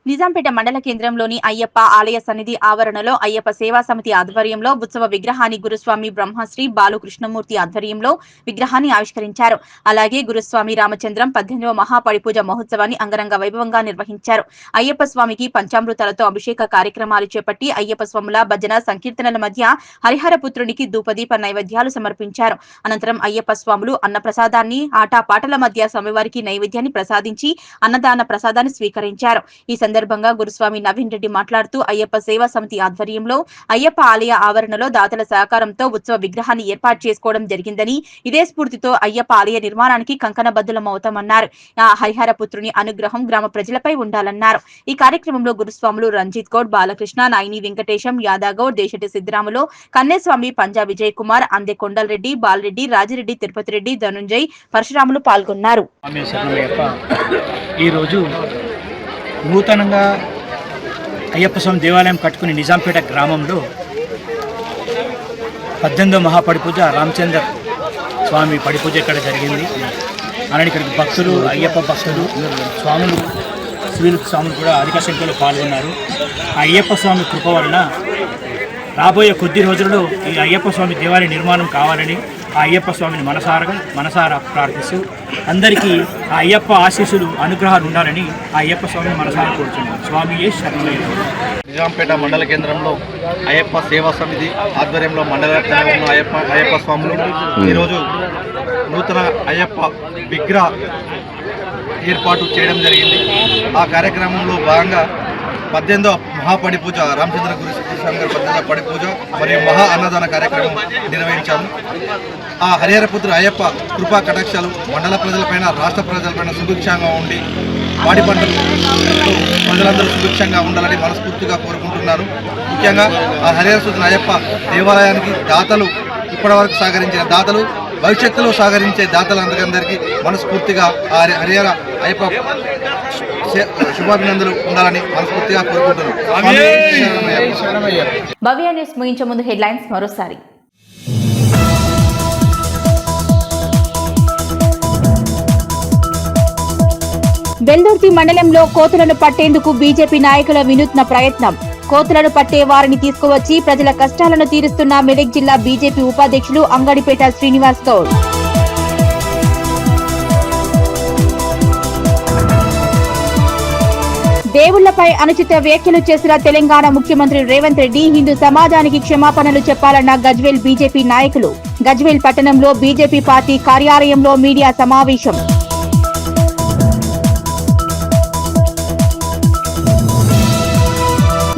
నిజాంపేట మండల కేంద్రంలోని అయ్యప్ప ఆలయ సన్నిధి ఆవరణలో అయ్యప్ప సేవా సమితి ఆధ్వర్యంలో ఉత్సవ విగ్రహాన్ని గురుస్వామి బ్రహ్మశ్రీ బాలు కృష్ణమూర్తి ఆధ్వర్యంలో విగ్రహాన్ని ఆవిష్కరించారు. అలాగే గురుస్వామి రామచంద్రం 18వ మహాపడిపూజ మహోత్సవాన్ని అంగరంగ వైభవంగా నిర్వహించారు. అయ్యప్ప స్వామికి పంచామృతాలతో అభిషేక కార్యక్రమాలు చేపట్టి అయ్యప్ప స్వాముల భజన సంకీర్తనల మధ్య హరిహరపుత్రునికి ధూపదీప నైవేద్యాలు సమర్పించారు. అనంతరం అయ్యప్ప స్వాములు అన్నప్రసాదాన్ని ఆటాపాటల మధ్య స్వామివారికి నైవేద్యాన్ని ప్రసాదించి అన్నదాన ప్రసాదాన్ని స్వీకరించారు. ఈ సందర్భంగా గురుస్వామి నవీన్ రెడ్డి మాట్లాడుతూ అయ్యప్ప సేవా సమితి ఆధ్వర్యంలో అయ్యప్ప ఆలయ ఆవరణలో దాతల సహకారంతో ఉత్సవ విగ్రహాన్ని ఏర్పాటు చేసుకోవడం జరిగిందని, ఇదే స్ఫూర్తితో అయ్యప్ప ఆలయ నిర్మాణానికి కంకణబద్దులమవుతామన్నారు. ఆ హరిహర పుత్రుని అనుగ్రహం గ్రామ ప్రజలపై ఉండాలన్నారు. ఈ కార్యక్రమంలో గురుస్వాములు రంజిత్ గౌడ్, బాలకృష్ణ, నాయిని వెంకటేశం, యాదగౌడ్, దేశటి సిద్ధిరాములు, కన్నేస్వామి, పంజా విజయ్ కుమార్, అందే కొండలరెడ్డి, బాలరెడ్డి, రాజిరెడ్డి, తిరుపతి రెడ్డి, ధనుంజయ్, పరశురాములు పాల్గొన్నారు. నూతనంగా అయ్యప్ప స్వామి దేవాలయం కట్టుకుని నిజాంపేట గ్రామంలో 18వ మహాపడిపూజ రామచంద్ర స్వామి పడిపూజ ఇక్కడ జరిగింది. అలానే ఇక్కడికి భక్తులు, అయ్యప్ప భక్తులు, స్వాములు, సివిల్ స్వాములు కూడా అధిక సంఖ్యలో పాల్గొన్నారు. ఆ అయ్యప్ప స్వామి కృప వలన రాబోయే కొద్ది రోజుల్లో ఈ అయ్యప్ప స్వామి దేవాలయ నిర్మాణం కావాలని ఆ అయ్యప్ప స్వామిని మనసారా ప్రార్థిస్తూ అందరికీ ఆ అయ్యప్ప ఆశీస్సులు, అనుగ్రహాలు ఉండాలని ఆ అయ్యప్ప స్వామిని మనసారా కోరుతున్నాను. స్వామియే శరణమయ్య. నిజాంపేట మండల కేంద్రంలో అయ్యప్ప సేవా సమితి ఆధ్వర్యంలో మండల ఉన్న అయ్యప్ప స్వాములు ఈరోజు నూతన అయ్యప్ప విగ్రహ ఏర్పాటు చేయడం జరిగింది. ఆ కార్యక్రమంలో భాగంగా 18వ మహాపడిపూజ రామచంద్ర గురుస్వామి గారి 18వ పడిపూజ మరియు మహా అన్నదాన కార్యక్రమం నిర్వహించాము. ఆ హరిహరపుత్ర అయ్యప్ప కృపా కటాక్షాలు మండల ప్రజలపైన, రాష్ట్ర ప్రజలపైన సుభిక్షంగా ఉండి పాడి పంటలు ప్రజలందరూ సుభిక్షంగా ఉండాలని మనస్ఫూర్తిగా కోరుకుంటున్నారు. ముఖ్యంగా ఆ హరిహరపుత్ర అయ్యప్ప దేవాలయానికి దాతలు, ఇప్పటివరకు సహకరించిన దాతలు, భవిష్యత్తులో సహకరించే దాతలందరికీ మనస్ఫూర్తిగా ఆ హరిహర అయ్యప్ప శుభాభినందనలు ఉండాలని మనస్ఫూర్తిగా కోరుకుంటున్నాను. భవ్య న్యూస్ ముగించే ముందు హెడ్లైన్స్ మరోసారి. వెల్దుర్తి మండలంలో కోతులను పట్టేందుకు బీజేపీ నాయకుల వినూత్న ప్రయత్నం. కోతులను పట్టే వారిని తీసుకువచ్చి ప్రజల కష్టాలను తీరుస్తున్న మెదక్ జిల్లా బీజేపీ ఉపాధ్యక్షులు అంగడిపేట శ్రీనివాస్ గౌడ్. దేవుళ్లపై అనుచిత వ్యాఖ్యలు చేసిన తెలంగాణ ముఖ్యమంత్రి రేవంత్ రెడ్డి హిందూ సమాజానికి క్షమాపణలు చెప్పాలన్న గజ్వేల్ బీజేపీ నాయకులు. గజ్వేల్ పట్టణంలో బీజేపీ పార్టీ కార్యాలయంలో మీడియా సమావేశం.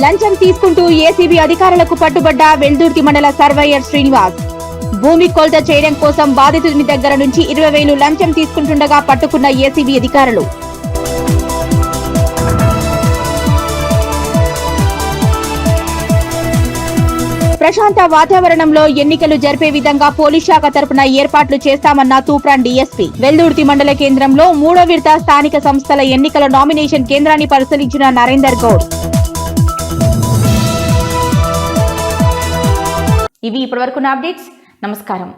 లంచం తీసుకుంటూ ఏసీబీ అధికారులకు పట్టుబడ్డ వెల్దుర్తి మండల సర్వేయర్ శ్రీనివాస్. భూమి కొలత చేయడం కోసం బాధితుని దగ్గర నుంచి 20,000 లంచం తీసుకుంటుండగా పట్టుకున్న ఏసీబీ అధికారులు. ప్రశాంత వాతావరణంలో ఎన్నికలు జరిపే విధంగా పోలీస్ శాఖ తరపున ఏర్పాట్లు చేస్తామన్న తూప్రాన్ డీఎస్పీ. వెల్దుర్తి మండల కేంద్రంలో 3వ విడత స్థానిక సంస్థల ఎన్నికల నామినేషన్ కేంద్రాన్ని పరిశీలించిన నరేందర్ గౌడ్. ఇవి ఇప్పటివరకున్న అప్డేట్స్. నమస్కారం.